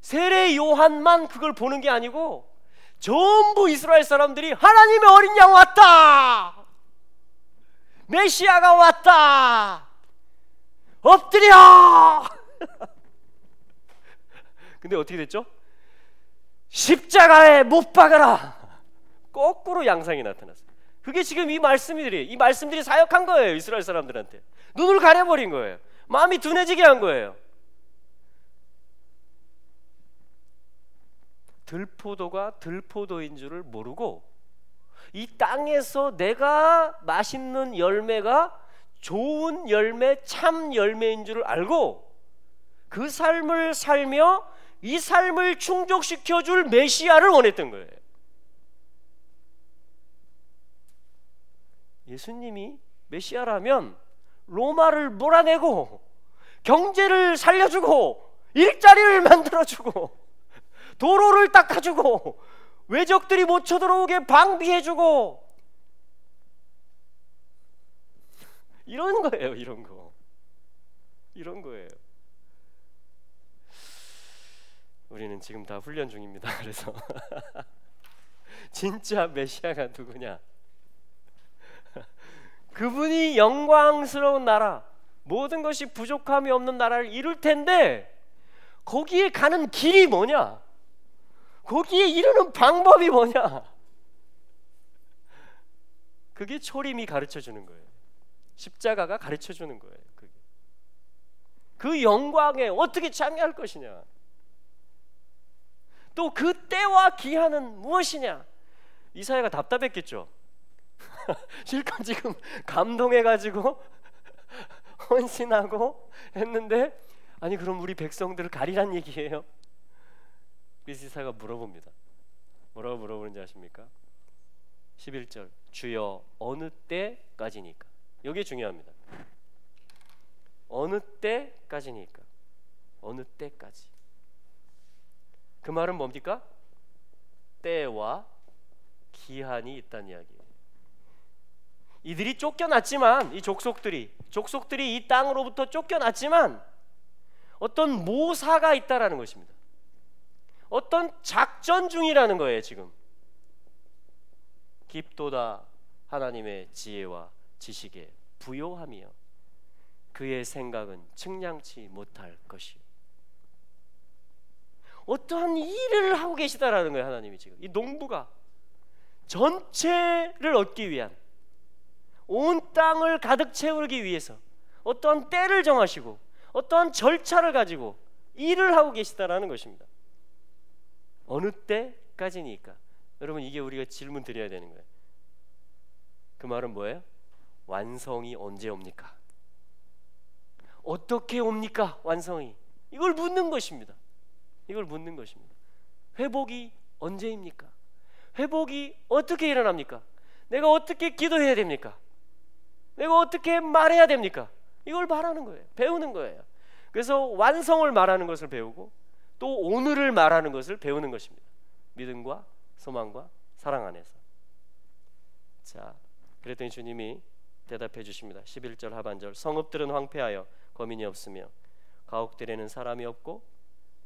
세례 요한만 그걸 보는 게 아니고 전부 이스라엘 사람들이 하나님의 어린 양 왔다, 메시아가 왔다, 엎드려. 근데 어떻게 됐죠? 십자가에 못 박아라. 거꾸로 양상이 나타났어요. 그게 지금 이 말씀들이 사역한 거예요. 이스라엘 사람들한테 눈을 가려버린 거예요. 마음이 둔해지게 한 거예요. 들포도가 들포도인 줄을 모르고 이 땅에서 내가 맛있는 열매가 좋은 열매, 참 열매인 줄을 알고 그 삶을 살며 이 삶을 충족시켜줄 메시아를 원했던 거예요. 예수님이 메시아라면 로마를 몰아내고 경제를 살려주고 일자리를 만들어주고 도로를 닦아주고 외적들이 못 쳐들어오게 방비해주고 이런 거예요. 이런 거. 이런 거예요. 우리는 지금 다 훈련 중입니다. 그래서 진짜 메시아가 누구냐? 그분이 영광스러운 나라, 모든 것이 부족함이 없는 나라를 이룰 텐데 거기에 가는 길이 뭐냐? 거기에 이르는 방법이 뭐냐? 그게 초림이 가르쳐 주는 거예요. 십자가가 가르쳐 주는 거예요. 그게. 그 영광에 어떻게 참여할 것이냐? 또 그 때와 기한은 무엇이냐? 이사야가 답답했겠죠. 실컷 지금 감동해가지고 헌신하고 했는데, 아니 그럼 우리 백성들을 가리란 얘기예요? 그래서 이사야가 물어봅니다. 뭐라고 물어보는지 아십니까? 11절, 주여 어느 때까지니까. 이게 중요합니다. 어느 때까지니까. 어느 때까지. 그 말은 뭡니까? 때와 기한이 있다는 이야기예요. 이들이 쫓겨났지만, 이 족속들이 이 땅으로부터 쫓겨났지만 어떤 모사가 있다라는 것입니다. 어떤 작전 중이라는 거예요. 지금 깊도다 하나님의 지혜와 지식에 부요함이요 그의 생각은 측량치 못할 것이요. 어떠한 일을 하고 계시다라는 거예요. 하나님이 지금 이 농부가 전체를 얻기 위한, 온 땅을 가득 채우기 위해서 어떠한 때를 정하시고 어떠한 절차를 가지고 일을 하고 계시다라는 것입니다. 어느 때까지니까. 여러분, 이게 우리가 질문 드려야 되는 거예요. 그 말은 뭐예요? 완성이 언제 옵니까? 어떻게 옵니까? 완성이. 이걸 묻는 것입니다. 이걸 묻는 것입니다. 회복이 언제입니까? 회복이 어떻게 일어납니까? 내가 어떻게 기도해야 됩니까? 내가 어떻게 말해야 됩니까? 이걸 말하는 거예요. 배우는 거예요. 그래서 완성을 말하는 것을 배우고 또 오늘을 말하는 것을 배우는 것입니다. 믿음과 소망과 사랑 안에서. 자, 그랬더니 주님이 대답해 주십니다. 11절 하반절, 성읍들은 황폐하여 거민이 없으며 가옥들에는 사람이 없고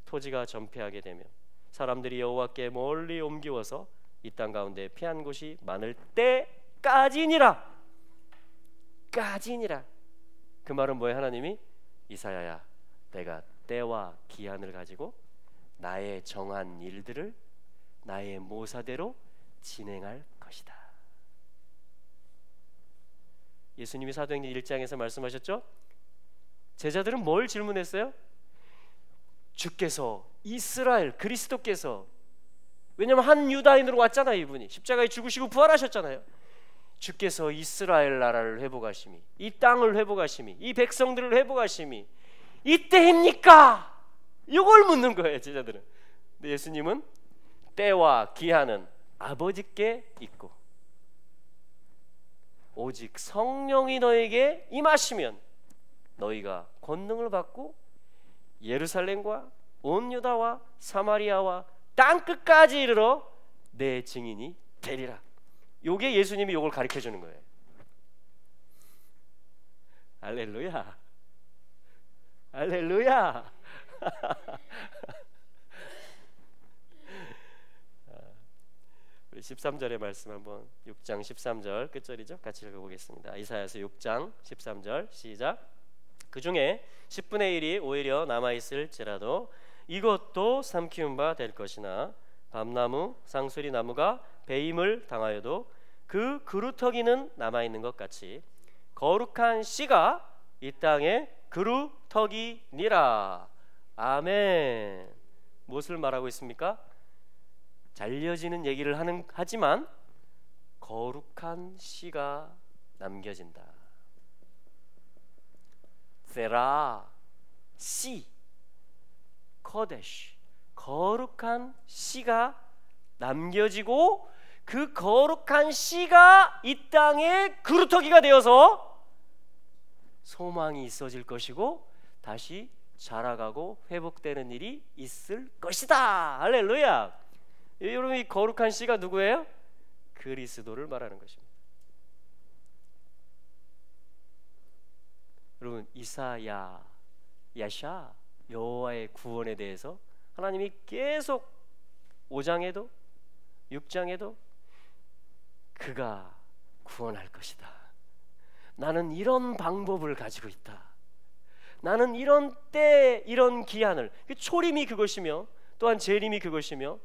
토지가 전폐하게 되며 사람들이 여호와께 멀리 옮기워서 이 땅 가운데 피한 곳이 많을 때까지니라. 까지니라. 그 말은 뭐예요? 하나님이 이사야야, 내가 때와 기한을 가지고 나의 정한 일들을 나의 모사대로 진행할 것이다. 예수님이 사도행전 1장에서 말씀하셨죠? 제자들은 뭘 질문했어요? 주께서, 이스라엘 그리스도께서, 왜냐하면 한 유다인으로 왔잖아요. 이분이 십자가에 죽으시고 부활하셨잖아요. 주께서 이스라엘 나라를 회복하심이, 이 땅을 회복하심이, 이 백성들을 회복하심이 이때입니까? 이걸 묻는 거예요. 제자들은. 근데 예수님은 때와 기한은 아버지께 있고 오직 성령이 너에게 임하시면 너희가 권능을 받고 예루살렘과 온 유다와 사마리아와 땅끝까지 이르러 내 증인이 되리라. 요게 예수님이 요걸 가르쳐 주는 거예요. 할렐루야. 할렐루야. 우리 13절의 말씀 한번, 6장 13절 끝절이죠. 같이 읽어보겠습니다. 이사야서 6장 13절 시작. 그 중에 10분의 1이 오히려 남아있을지라도 이것도 삼키운 바 될 것이나 밤나무 상수리 나무가 배임을 당하여도 그 그루터기는 남아있는 것 같이 거룩한 씨가 이 땅에 그루터기니라. 아멘. 무엇을 말하고 있습니까? 잘려지는 얘기를 하지만 거룩한 씨가 남겨진다. 세라 씨, 코데시, 거룩한 씨가 남겨지고 그 거룩한 씨가 이 땅에 그루터기가 되어서 소망이 있어질 것이고 다시 자라가고 회복되는 일이 있을 것이다. 할렐루야. 여러분, 이 거룩한 씨가 누구예요? 그리스도를 말하는 것입니다. 여러분 이사야, 야샤, 여호와의 구원에 대해서 하나님이 계속 5장에도 6장에도 그가 구원할 것이다. 나는 이런 방법을 가지고 있다. 나는 이런 때 이런 기한을, 초림이 그것이며 또한 재림이 그것이며,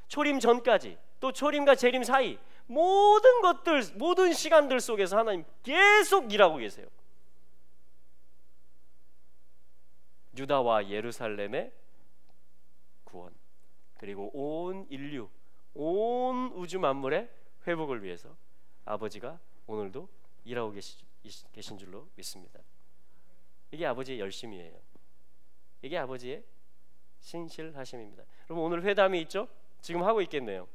초림 전까지 또 초림과 재림 사이 모든 것들, 모든 시간들 속에서 하나님 계속 일하고 계세요. 유다와 예루살렘의 구원, 그리고 온 인류, 온 우주 만물의 회복을 위해서 아버지가 오늘도 일하고 계신 줄로 믿습니다. 이게 아버지의 열심이에요. 이게 아버지의 신실하심입니다. 여러분 오늘 회담이 있죠? 지금 하고 있겠네요.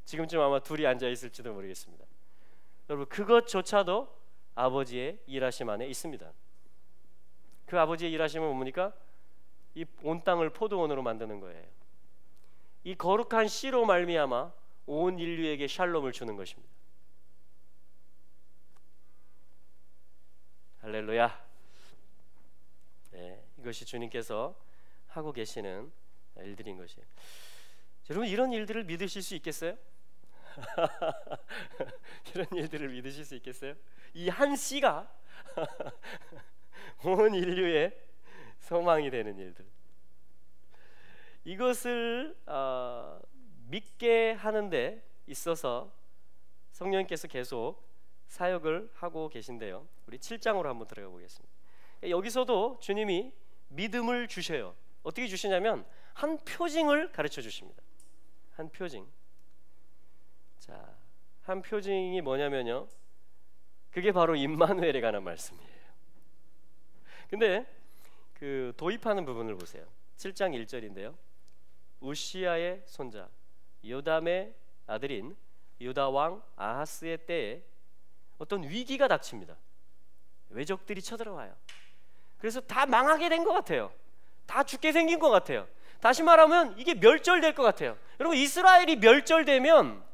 지금쯤 아마 둘이 앉아 있을지도 모르겠습니다. 여러분 그것조차도 아버지의 일하심 안에 있습니다. 그 아버지의 일하심은 뭡니까? 이 온 땅을 포도원으로 만드는 거예요. 이 거룩한 씨로 말미암아 온 인류에게 샬롬을 주는 것입니다. 할렐루야. 네, 이것이 주님께서 하고 계시는 일들인 것이에요. 여러분 이런 일들을 믿으실 수 있겠어요? 이런 일들을 믿으실 수 있겠어요? 이 한 씨가 온 인류의 소망이 되는 일들, 이것을 믿게 하는 데 있어서 성령님께서 계속 사역을 하고 계신데요. 우리 7장으로 한번 들어가 보겠습니다. 여기서도 주님이 믿음을 주셔요. 어떻게 주시냐면 한 표징을 가르쳐 주십니다. 한 표징. 자, 한 표징이 뭐냐면요, 그게 바로 임마누엘에 관한 말씀이에요. 근데 그 도입하는 부분을 보세요. 7장 1절인데요. 우시야의 손자 요담의 아들인 유다 왕 아하스의 때에 어떤 위기가 닥칩니다. 외적들이 쳐들어와요. 그래서 다 망하게 된 것 같아요. 다 죽게 생긴 것 같아요. 다시 말하면 이게 멸절될 것 같아요. 여러분 이스라엘이 멸절되면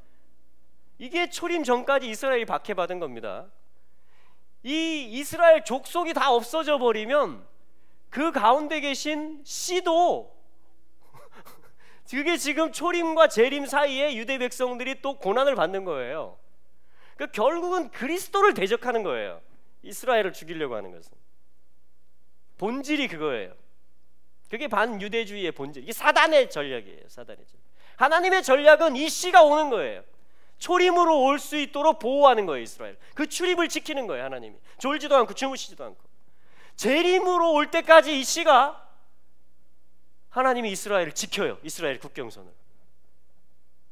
이게 초림 전까지 이스라엘이 박해받은 겁니다. 이 이스라엘 족속이 다 없어져 버리면 그 가운데 계신 씨도 그게 지금 초림과 재림 사이에 유대 백성들이 또 고난을 받는 거예요. 그러니까 결국은 그리스도를 대적하는 거예요. 이스라엘을 죽이려고 하는 것은 본질이 그거예요. 그게 반유대주의의 본질. 이게 사단의 전략이에요. 사단의 전략. 하나님의 전략은 이 씨가 오는 거예요. 초림으로 올 수 있도록 보호하는 거예요. 이스라엘. 그 출입을 지키는 거예요. 하나님이 졸지도 않고 주무시지도 않고. 재림으로 올 때까지 이 씨가, 하나님이 이스라엘을 지켜요. 이스라엘 국경선을.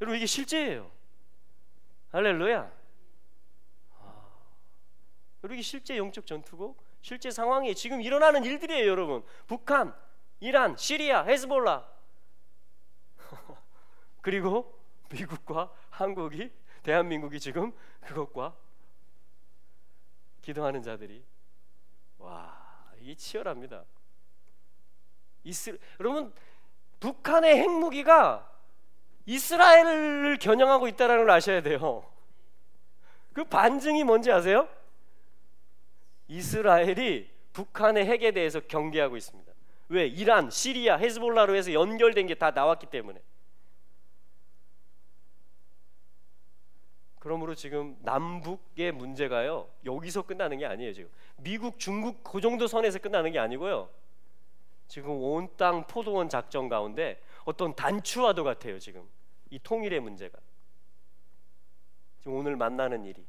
여러분 이게 실제예요. 할렐루야. 여러분 이게 실제 영적 전투고 실제 상황이에요. 지금 일어나는 일들이에요. 여러분 북한, 이란, 시리아, 헤즈볼라 그리고 미국과 한국이, 대한민국이 지금 그것과 기도하는 자들이, 와, 이게 치열합니다. 여러분 북한의 핵무기가 이스라엘을 겨냥하고 있다는 걸 아셔야 돼요. 그 반증이 뭔지 아세요? 이스라엘이 북한의 핵에 대해서 경계하고 있습니다. 왜? 이란, 시리아, 헤즈볼라로 해서 연결된 게 다 나왔기 때문에. 그러므로 지금 남북의 문제가요 여기서 끝나는 게 아니에요. 지금 미국, 중국 그 정도 선에서 끝나는 게 아니고요, 지금 온 땅 포도원 작전 가운데 어떤 단추와도 같아요. 지금 이 통일의 문제가 지금 오늘 만나는 일이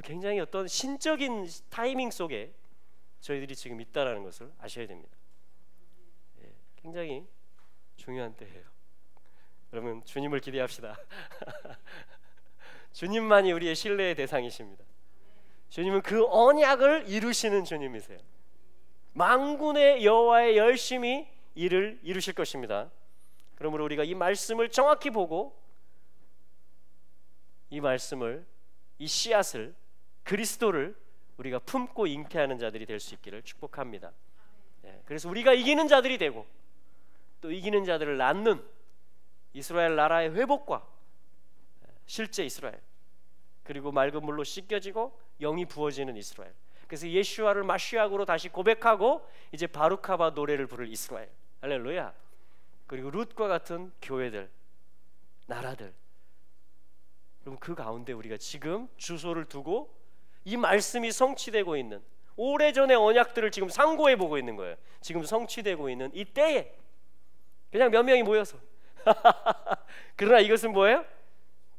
굉장히 어떤 신적인 타이밍 속에 저희들이 지금 있다라는 것을 아셔야 됩니다. 예, 굉장히 중요한 때예요. 여러분 주님을 기대합시다. 주님만이 우리의 신뢰의 대상이십니다. 주님은 그 언약을 이루시는 주님이세요. 만군의 여호와의 열심히 일을 이루실 것입니다. 그러므로 우리가 이 말씀을 정확히 보고 이 말씀을, 이 씨앗을, 그리스도를 우리가 품고 잉태하는 자들이 될 수 있기를 축복합니다. 그래서 우리가 이기는 자들이 되고 또 이기는 자들을 낳는 이스라엘 나라의 회복과 실제 이스라엘, 그리고 맑은 물로 씻겨지고 영이 부어지는 이스라엘, 그래서 예슈아를 마시아으로 다시 고백하고 이제 바루카바 노래를 부를 이스라엘. 할렐루야. 그리고 룻과 같은 교회들, 나라들. 그럼 그 가운데 우리가 지금 주소를 두고 이 말씀이 성취되고 있는, 오래전의 언약들을 지금 상고해 보고 있는 거예요. 지금 성취되고 있는 이 때에 그냥 몇 명이 모여서 그러나 이것은 뭐예요?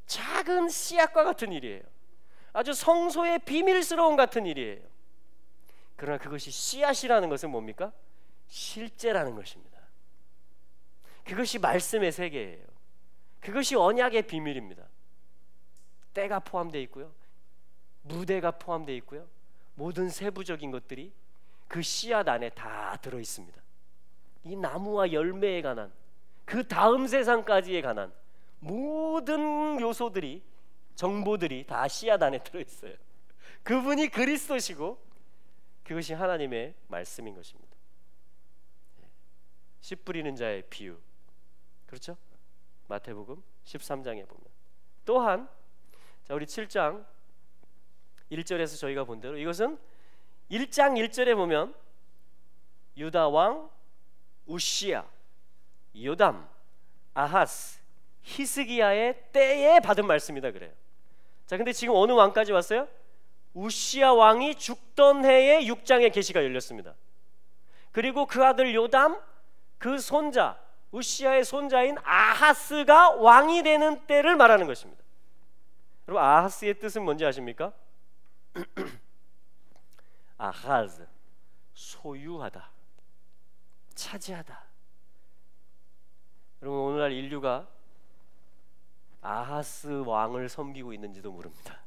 작은 씨앗과 같은 일이에요. 아주 성소의 비밀스러운 같은 일이에요. 그러나 그것이 씨앗이라는 것은 뭡니까? 실제라는 것입니다. 그것이 말씀의 세계예요. 그것이 언약의 비밀입니다. 때가 포함되어 있고요, 무대가 포함되어 있고요, 모든 세부적인 것들이 그 씨앗 안에 다 들어 있습니다. 이 나무와 열매에 관한, 그 다음 세상까지에 관한 모든 요소들이, 정보들이 다 씨앗 안에 들어 있어요. 그분이 그리스도시고 그것이 하나님의 말씀인 것입니다. 씨 뿌리는 자의 비유, 그렇죠? 마태복음 13장에 보면. 또한 자, 우리 7장 1절에서 저희가 본 대로 이것은 1장 1절에 보면 유다 왕 우시야, 요담, 아하스, 히스기야의 때에 받은 말씀이다 그래요. 자, 근데 지금 어느 왕까지 왔어요? 우시야 왕이 죽던 해에 6장의 계시가 열렸습니다. 그리고 그 아들 요담, 그 손자, 우시야의 손자인 아하스가 왕이 되는 때를 말하는 것입니다. 여러분, 아하스의 뜻은 뭔지 아십니까? 아하즈, 소유하다, 차지하다. 여러분, 오늘날 인류가 아하스 왕을 섬기고 있는지도 모릅니다.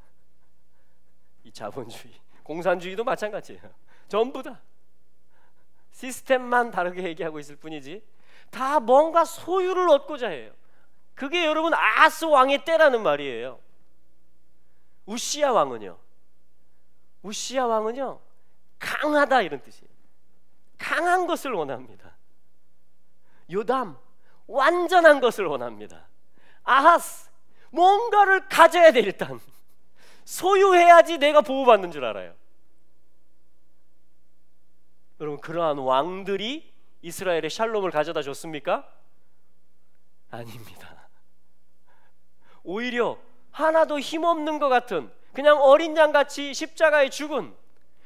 이 자본주의, 공산주의도 마찬가지예요. 전부 다 시스템만 다르게 얘기하고 있을 뿐이지 다 뭔가 소유를 얻고자 해요. 그게 여러분 아하스 왕의 때라는 말이에요. 우시야 왕은요, 우시야 왕은요 강하다 이런 뜻이에요. 강한 것을 원합니다. 요담, 완전한 것을 원합니다. 아하스, 뭔가를 가져야 돼. 일단 소유해야지 내가 보호받는 줄 알아요. 여러분, 그러한 왕들이 이스라엘의 샬롬을 가져다 줬습니까? 아닙니다. 오히려 하나도 힘없는 것 같은, 그냥 어린 양같이 십자가에 죽은,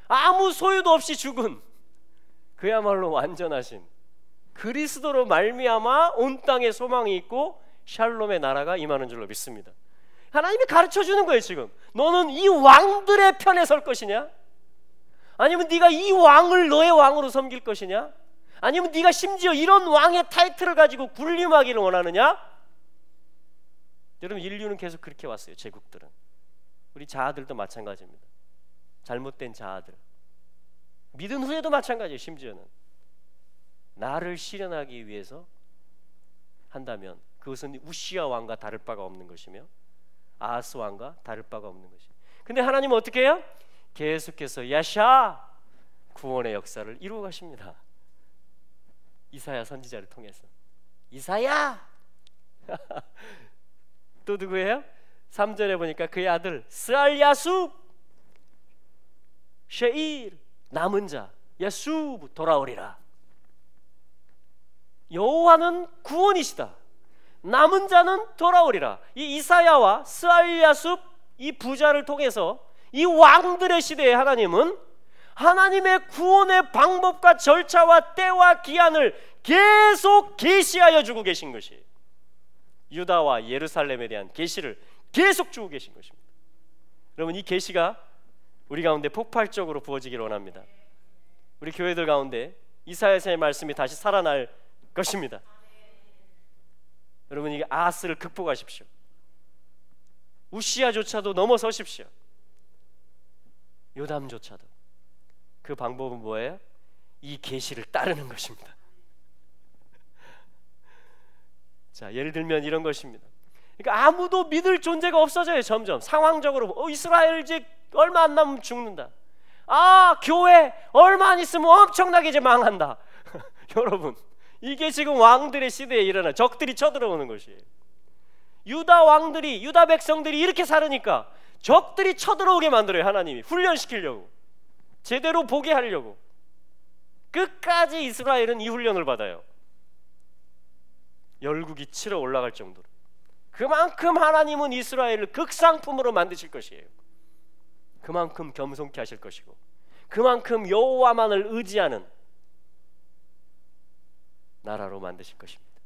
아무 소유도 없이 죽은, 그야말로 완전하신 그리스도로 말미암아 온 땅에 소망이 있고 샬롬의 나라가 임하는 줄로 믿습니다. 하나님이 가르쳐주는 거예요. 지금 너는 이 왕들의 편에 설 것이냐? 아니면 네가 이 왕을 너의 왕으로 섬길 것이냐? 아니면 네가 심지어 이런 왕의 타이틀을 가지고 군림하기를 원하느냐? 여러분, 인류는 계속 그렇게 왔어요. 제국들은, 우리 자아들도 마찬가지입니다. 잘못된 자아들, 믿은 후에도 마찬가지예요. 심지어는 나를 실현하기 위해서 한다면 그것은 우시야 왕과 다를 바가 없는 것이며 아하스 왕과 다를 바가 없는 것이에요. 근데 하나님은 어떻게 해요? 계속해서 야샤, 구원의 역사를 이루어 가십니다. 이사야 선지자를 통해서. 이사야 또 누구예요? 3절에 보니까 그의 아들 스알야숲, 셰일, 남은 자 야숲 돌아오리라. 여호와는 구원이시다. 남은 자는 돌아오리라. 이 이사야와 스알야숲, 이 부자를 통해서 이 왕들의 시대에 하나님은 하나님의 구원의 방법과 절차와 때와 기한을 계속 계시하여 주고 계신 것이에요. 유다와 예루살렘에 대한 계시를 계속 주고 계신 것입니다. 여러분, 이 계시가 우리 가운데 폭발적으로 부어지기를 원합니다. 우리 교회들 가운데 이사야서의 말씀이 다시 살아날 것입니다. 여러분, 이게 아하스를 극복하십시오. 우시야조차도 넘어서십시오. 요담조차도. 그 방법은 뭐예요? 이 계시를 따르는 것입니다. 자, 예를 들면 이런 것입니다. 그러니까 아무도 믿을 존재가 없어져요. 점점 상황적으로 이스라엘 이제 얼마 안 남으면 죽는다. 아, 교회 얼마 안 있으면 엄청나게 이제 망한다. 여러분, 이게 지금 왕들의 시대에 일어나 적들이 쳐들어오는 것이에요. 유다 왕들이, 유다 백성들이 이렇게 살으니까 적들이 쳐들어오게 만들어요. 하나님이 훈련시키려고. 제대로 보게 하려고 끝까지 이스라엘은 이 훈련을 받아요. 열국이 치러 올라갈 정도로. 그만큼 하나님은 이스라엘을 극상품으로 만드실 것이에요. 그만큼 겸손케 하실 것이고, 그만큼 여호와만을 의지하는 나라로 만드실 것입니다.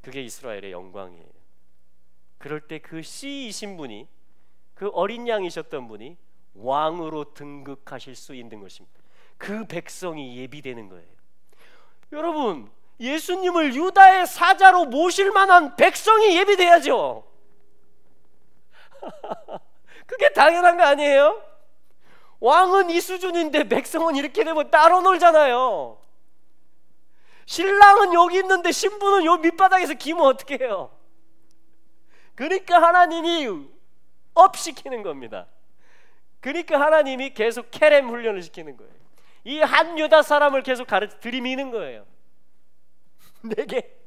그게 이스라엘의 영광이에요. 그럴 때 그 씨이신 분이, 그 어린 양이셨던 분이 왕으로 등극하실 수 있는 것입니다. 그 백성이 예비되는 거예요. 여러분, 예수님을 유다의 사자로 모실 만한 백성이 예비돼야죠. 그게 당연한 거 아니에요? 왕은 이 수준인데 백성은 이렇게 되면 따로 놀잖아요. 신랑은 여기 있는데 신부는 요 밑바닥에서 기면 어떻게 해요? 그러니까 하나님이 업시키는 겁니다. 그러니까 하나님이 계속 케렘 훈련을 시키는 거예요. 이 한 유다 사람을 계속 들이미는 거예요. 내게.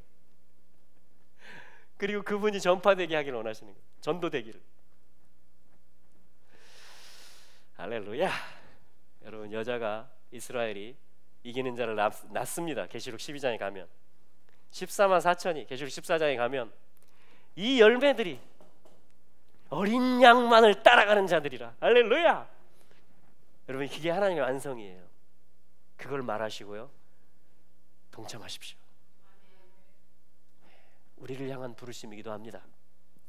그리고 그분이 전파되게 하기를 원하시는 거예요. 전도되기를. 할렐루야. 여러분, 여자가 이스라엘이 이기는 자를 낳습니다. 계시록 12장에 가면 14만 4천이 계시록 14장에 가면 이 열매들이 어린 양만을 따라가는 자들이라. 할렐루야. 여러분, 그게 하나님의 완성이에요. 그걸 말하시고요, 동참하십시오. 우리를 향한 부르심이기도 합니다.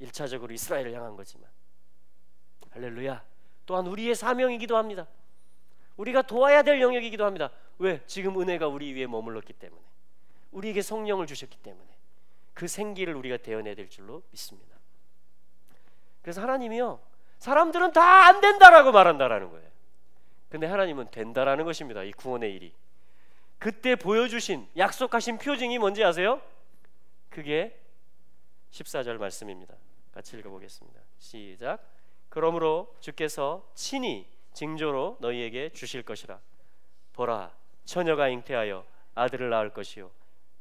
1차적으로 이스라엘을 향한 거지만, 할렐루야, 또한 우리의 사명이기도 합니다. 우리가 도와야 될 영역이기도 합니다. 왜? 지금 은혜가 우리 위에 머물렀기 때문에, 우리에게 성령을 주셨기 때문에 그 생기를 우리가 대어내야 될 줄로 믿습니다. 그래서 하나님이요, 사람들은 다 안 된다라고 말한다라는 거예요. 근데 하나님은 된다라는 것입니다. 이 구원의 일이. 그때 보여주신 약속하신 표징이 뭔지 아세요? 그게 14절 말씀입니다. 같이 읽어보겠습니다. 시작. 그러므로 주께서 친히 징조로 너희에게 주실 것이라. 보라, 처녀가 잉태하여 아들을 낳을 것이요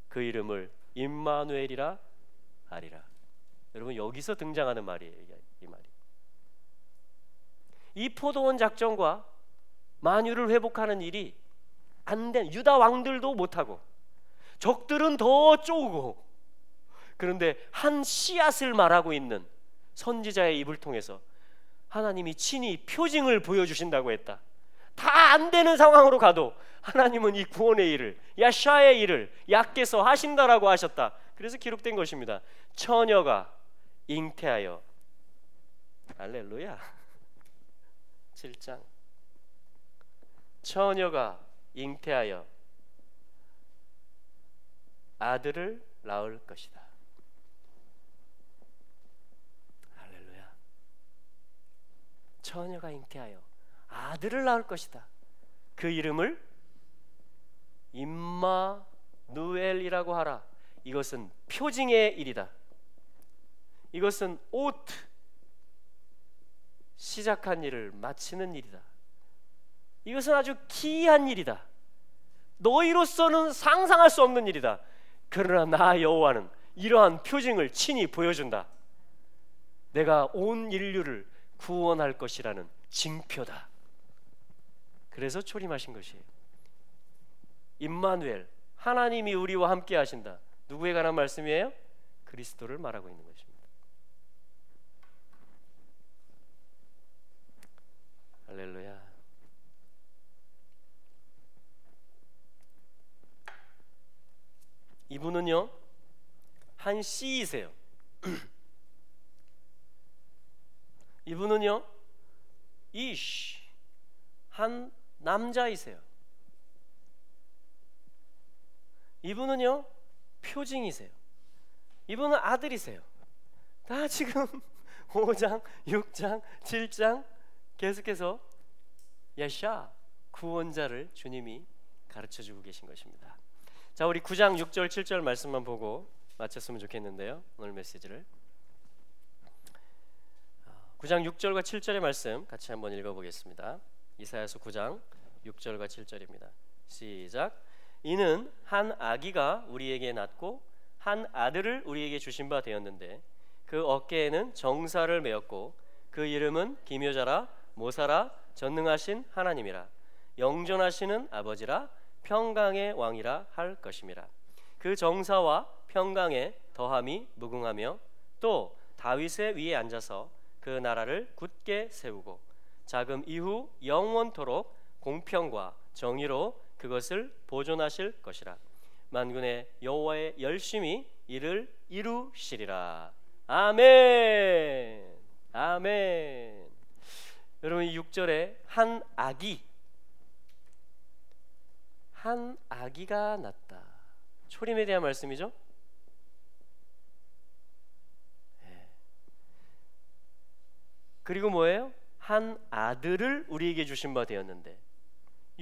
그 이름을 임마누엘이라 하리라. 여러분, 여기서 등장하는 말이에요. 이 말이. 이 포도원 작전과 만유를 회복하는 일이 안 된, 유다 왕들도 못하고 적들은 더 쪼고, 그런데 한 씨앗을 말하고 있는 선지자의 입을 통해서 하나님이 친히 표징을 보여주신다고 했다. 다 안 되는 상황으로 가도 하나님은 이 구원의 일을, 야샤의 일을 야께서 하신다라고 하셨다. 그래서 기록된 것입니다. 처녀가 잉태하여. 할렐루야. 7장. 처녀가 잉태하여 아들을 낳을 것이다. 할렐루야. 처녀가 잉태하여 아들을 낳을 것이다. 그 이름을 임마누엘이라고 하라. 이것은 표징의 일이다. 이것은 오트, 시작한 일을 마치는 일이다. 이것은 아주 기이한 일이다. 너희로서는 상상할 수 없는 일이다. 그러나 나 여호와는 이러한 표징을 친히 보여준다. 내가 온 인류를 구원할 것이라는 징표다. 그래서 초림하신 것이에요. 임마누엘, 하나님이 우리와 함께 하신다. 누구에 관한 말씀이에요? 그리스도를 말하고 있는 것입니다. 할렐루야. 이분은요, 한 씨이세요. 이분은요, 이쉬, 한 남자이세요. 이분은요, 표징이세요. 이분은 아들이세요. 다 지금 5장, 6장, 7장 계속해서 야샤, 구원자를 주님이 가르쳐주고 계신 것입니다. 자, 우리 9장 6절 7절 말씀만 보고 마쳤으면 좋겠는데요, 오늘 메시지를. 9장 6절과 7절의 말씀 같이 한번 읽어보겠습니다. 이사야서 9장 6절과 7절입니다. 시작. 이는 한 아기가 우리에게 낳고 한 아들을 우리에게 주신 바 되었는데 그 어깨에는 정사를 메었고 그 이름은 기묘자라 모사라 전능하신 하나님이라. 영존하시는 아버지라 평강의 왕이라 할 것임이라. 그 정사와 평강의 더함이 무궁하며 또 다윗의 위에 앉아서 그 나라를 굳게 세우고 자금 이후 영원토록 공평과 정의로 그것을 보존하실 것이라. 만군의 여호와의 열심히 이를 이루시리라. 아멘. 아멘. 여러분, 이 6절에 한 아기가 났다. 초림에 대한 말씀이죠. 그리고 뭐예요? 한 아들을 우리에게 주신 바 되었는데,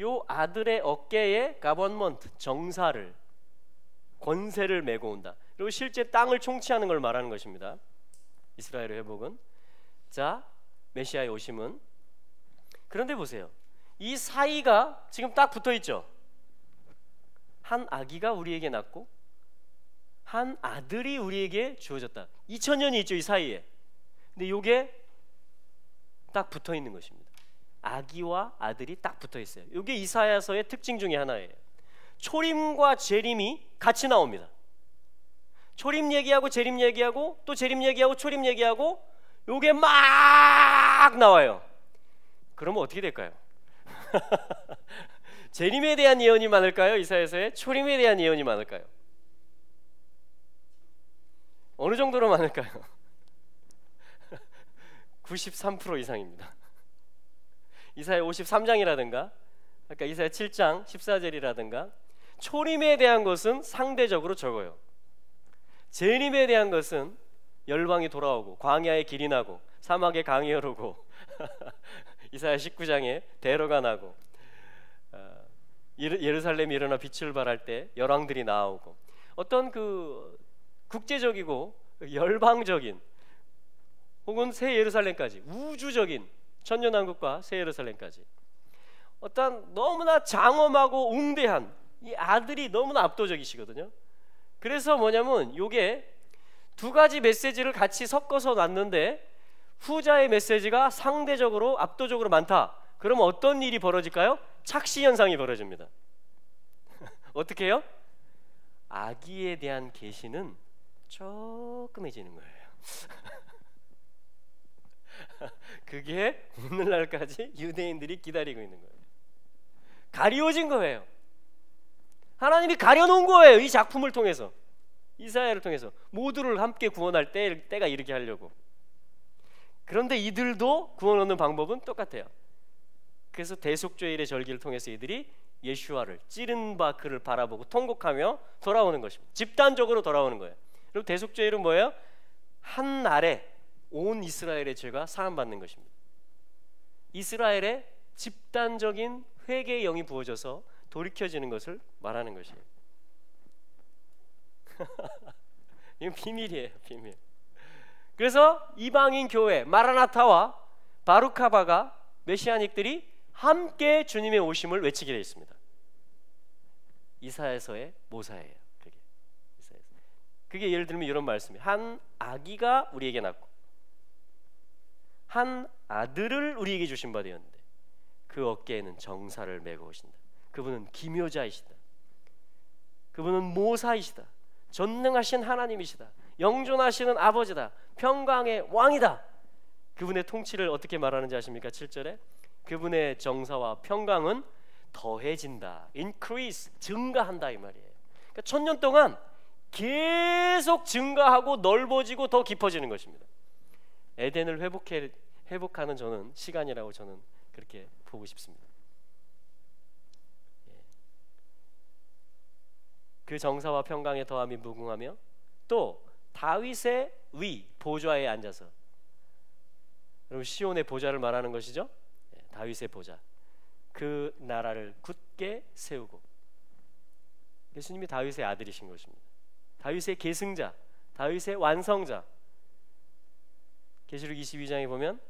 요 아들의 어깨에 가번먼트, 정사를, 권세를 메고 온다. 그리고 실제 땅을 총치하는 걸 말하는 것입니다. 이스라엘의 회복은. 자, 메시아의 오심은. 그런데 보세요, 이 사이가 지금 딱 붙어 있죠. 한 아기가 우리에게 낳고 한 아들이 우리에게 주어졌다. 2000년이 있죠, 이 사이에. 근데 이게 딱 붙어 있는 것입니다. 아기와 아들이 딱 붙어 있어요. 이게 이사야서의 특징 중에 하나예요. 초림과 재림이 같이 나옵니다. 초림 얘기하고 재림 얘기하고 또 재림 얘기하고 초림 얘기하고 요게 막 나와요. 그러면 어떻게 될까요? 재림에 대한 예언이 많을까요? 이사야서에 초림에 대한 예언이 많을까요? 어느 정도로 많을까요? 93% 이상입니다. 이사야 53장이라든가 아까 이사야 7장 14절이라든가 초림에 대한 것은 상대적으로 적어요. 재림에 대한 것은 열방이 돌아오고 광야에 길이 나고 사막에 강이 흐르고 이사야 19장에 대로가 나고 예루살렘이 일어나 빛을 발할 때 열왕들이 나오고 어떤 그 국제적이고 열방적인 혹은 새 예루살렘까지 우주적인 천년왕국과 새 예루살렘까지 어떤 너무나 장엄하고 웅대한 이 아들이 너무나 압도적이시거든요. 그래서 뭐냐면 요게 두 가지 메시지를 같이 섞어서 놨는데 후자의 메시지가 상대적으로 압도적으로 많다. 그러면 어떤 일이 벌어질까요? 착시 현상이 벌어집니다. 어떻게 해요? 아기에 대한 계시는 조금해지는 거예요. 그게 오늘날까지 유대인들이 기다리고 있는 거예요. 가리워진 거예요. 하나님이 가려놓은 거예요. 이 작품을 통해서, 이사야를 통해서 모두를 함께 구원할 때가 이렇게 하려고. 그런데 이들도 구원 얻는 방법은 똑같아요. 그래서 대속죄일의 절기를 통해서 이들이 예슈아를 찌른 바 그를 바라보고 통곡하며 돌아오는 것입니다. 집단적으로 돌아오는 거예요. 그리고 대속죄일은 뭐예요? 한 날에 온 이스라엘의 죄가 사함받는 것입니다. 이스라엘의 집단적인 회개의 영이 부어져서 돌이켜지는 것을 말하는 것이에요. 이건 비밀이에요, 비밀. 그래서 이방인 교회 마라나타와 바루카바가 메시아닉들이 함께 주님의 오심을 외치게 되어 있습니다. 이사야서의 모사예요. 그게 예를 들면 이런 말씀이에요. 한 아기가 우리에게 낳고 한 아들을 우리에게 주신 바 되었는데 그 어깨에는 정사를 메고 오신다. 그분은 기묘자이시다. 그분은 모사이시다. 전능하신 하나님이시다. 영존하시는 아버지다. 평강의 왕이다. 그분의 통치를 어떻게 말하는지 아십니까? 7절에 그분의 정사와 평강은 더해진다. increase, 증가한다 이 말이에요. 그러니까 1000년 동안 계속 증가하고 넓어지고 더 깊어지는 것입니다. 에덴을 회복하는 저는 시간이라고 저는 그렇게 보고 싶습니다. 그 정사와 평강의 더함이 무궁하며 또 다윗의 위 보좌에 앉아서, 여러분 시온의 보좌를 말하는 것이죠. 다윗의 보좌, 그 나라를 굳게 세우고. 예수님이 다윗의 아들이신 것입니다. 다윗의 계승자, 다윗의 완성자. 계시록 22장에 보면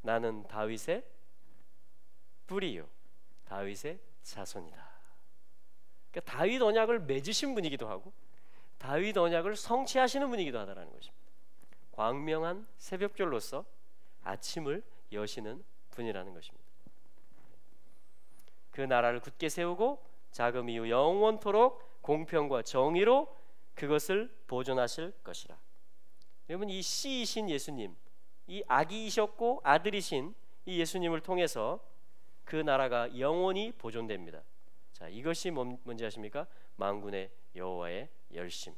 나는 다윗의 뿌리요 다윗의 자손이다. 그러니까 다윗 언약을 맺으신 분이기도 하고 다윗 언약을 성취하시는 분이기도 하다라는 것입니다. 광명한 새벽별로서 아침을 여시는 분이라는 것입니다. 그 나라를 굳게 세우고 자금 이후 영원토록 공평과 정의로 그것을 보존하실 것이라. 여러분, 이 씨이신 예수님, 이 아기이셨고 아들이신 이 예수님을 통해서 그 나라가 영원히 보존됩니다. 자, 이것이 뭔지 아십니까? 만군의 여호와의 열심.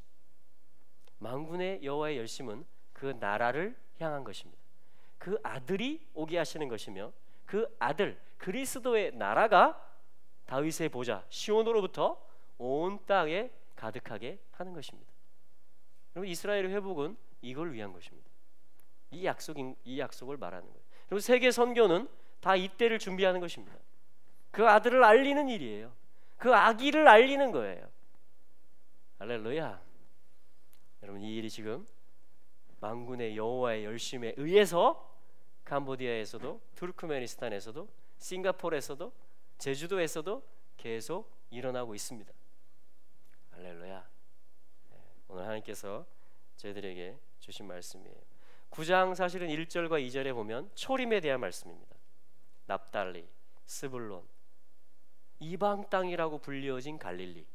만군의 여호와의 열심은 그 나라를 향한 것입니다. 그 아들이 오게 하시는 것이며 그 아들 그리스도의 나라가 다윗의 보좌 시온으로부터 온 땅에 가득하게 하는 것입니다. 여러분, 이스라엘의 회복은 이걸 위한 것입니다. 이 약속을 말하는 거예요. 그리고 세계 선교는 다 이때를 준비하는 것입니다. 그 아들을 알리는 일이에요. 그 아기를 알리는 거예요. 할렐루야. 여러분, 이 일이 지금 만군의 여호와의 열심에 의해서 캄보디아에서도 투르크메니스탄에서도 싱가포르에서도 제주도에서도 계속 일어나고 있습니다. 할렐루야. 오늘 하나님께서 저희들에게 주신 말씀이에요. 9장 사실은 1절과 2절에 보면 초림에 대한 말씀입니다. 납달리, 스불론, 이방 땅이라고 불리어진 갈릴리,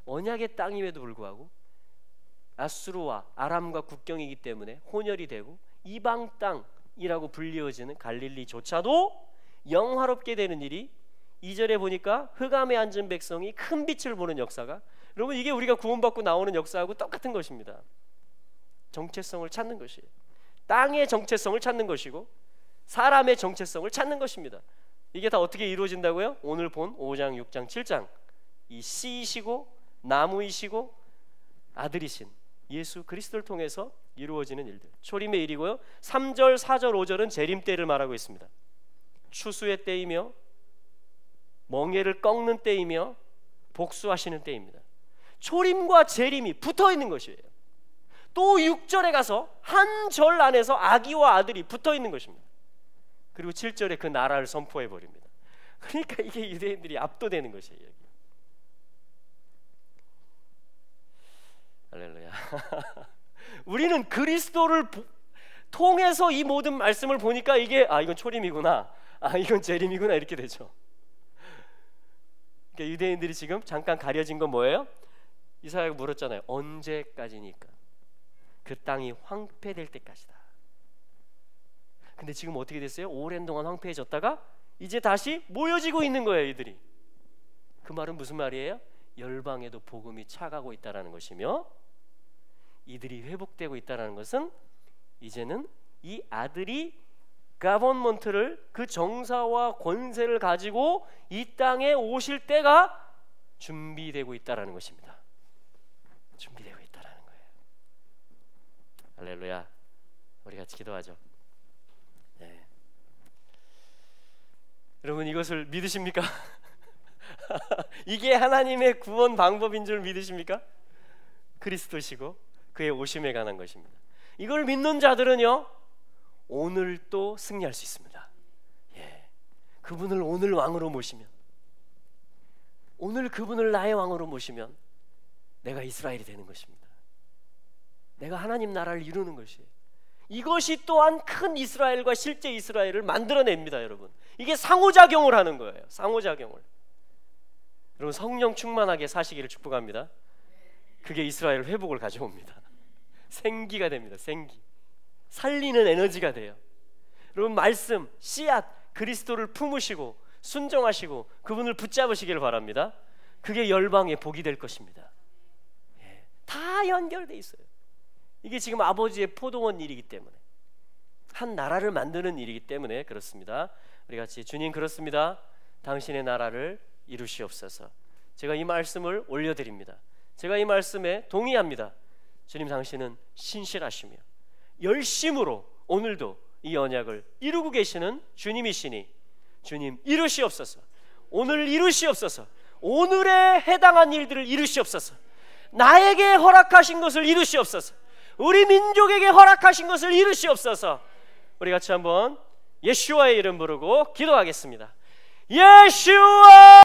언약의 땅임에도 불구하고 아수르와 아람과 국경이기 때문에 혼혈이 되고 이방 땅이라고 불리어지는 갈릴리조차도 영화롭게 되는 일이 2절에 보니까 흑암에 앉은 백성이 큰 빛을 보는 역사가, 여러분, 이게 우리가 구원받고 나오는 역사하고 똑같은 것입니다. 정체성을 찾는 것이에요. 땅의 정체성을 찾는 것이고 사람의 정체성을 찾는 것입니다. 이게 다 어떻게 이루어진다고요? 오늘 본 5장, 6장, 7장 이 씨이시고 나무이시고 아들이신 예수 그리스도를 통해서 이루어지는 일들, 초림의 일이고요. 3절, 4절, 5절은 재림 때를 말하고 있습니다. 추수의 때이며 멍에를 꺾는 때이며 복수하시는 때입니다. 초림과 재림이 붙어 있는 것이에요. 또 6절에 가서 한 절 안에서 아기와 아들이 붙어 있는 것입니다. 그리고 7절에 그 나라를 선포해 버립니다. 그러니까 이게 유대인들이 압도되는 것이에요. 여기. 할렐루야. 우리는 그리스도를 통해서 이 모든 말씀을 보니까 이게 이건 초림이구나, 이건 재림이구나 이렇게 되죠. 그러니까 유대인들이 지금 잠깐 가려진 건 뭐예요? 이사야가 물었잖아요. 언제까지니까? 그 땅이 황폐될 때까지다. 근데 지금 어떻게 됐어요? 오랜 동안 황폐해졌다가 이제 다시 모여지고 있는 거예요, 이들이. 그 말은 무슨 말이에요? 열방에도 복음이 차가고 있다라는 것이며 이들이 회복되고 있다라는 것은 이제는 이 아들이 가버먼트를, 그 정사와 권세를 가지고 이 땅에 오실 때가 준비되고 있다라는 것입니다. 준비되고 있다라는 거예요. 할렐루야. 우리 같이 기도하죠. 네. 여러분, 이것을 믿으십니까? 이게 하나님의 구원 방법인 줄 믿으십니까? 그리스도시고 그의 오심에 관한 것입니다. 이걸 믿는 자들은요, 오늘 또 승리할 수 있습니다. 그분을 오늘 왕으로 모시면, 오늘 그분을 나의 왕으로 모시면 내가 이스라엘이 되는 것입니다. 내가 하나님 나라를 이루는 것이에요. 이것이 또한 큰 이스라엘과 실제 이스라엘을 만들어냅니다. 여러분, 이게 상호작용을 하는 거예요. 상호작용을. 여러분, 성령 충만하게 사시기를 축복합니다. 그게 이스라엘 회복을 가져옵니다. 생기가 됩니다. 생기. 살리는 에너지가 돼요. 여러분, 말씀, 씨앗, 그리스도를 품으시고 순종하시고 그분을 붙잡으시기를 바랍니다. 그게 열방의 복이 될 것입니다. 다 연결돼 있어요. 이게 지금 아버지의 포도원 일이기 때문에, 한 나라를 만드는 일이기 때문에 그렇습니다. 우리 같이, 주님, 그렇습니다. 당신의 나라를 이루시옵소서. 제가 이 말씀을 올려드립니다. 제가 이 말씀에 동의합니다. 주님, 당신은 신실하시며 열심으로 오늘도 이 언약을 이루고 계시는 주님이시니 주님, 이루시옵소서. 오늘 이루시옵소서. 오늘에 해당한 일들을 이루시옵소서. 나에게 허락하신 것을 이루시옵소서. 우리 민족에게 허락하신 것을 이루시옵소서. 우리 같이 한번 예슈아의 이름 부르고 기도하겠습니다. 예슈아!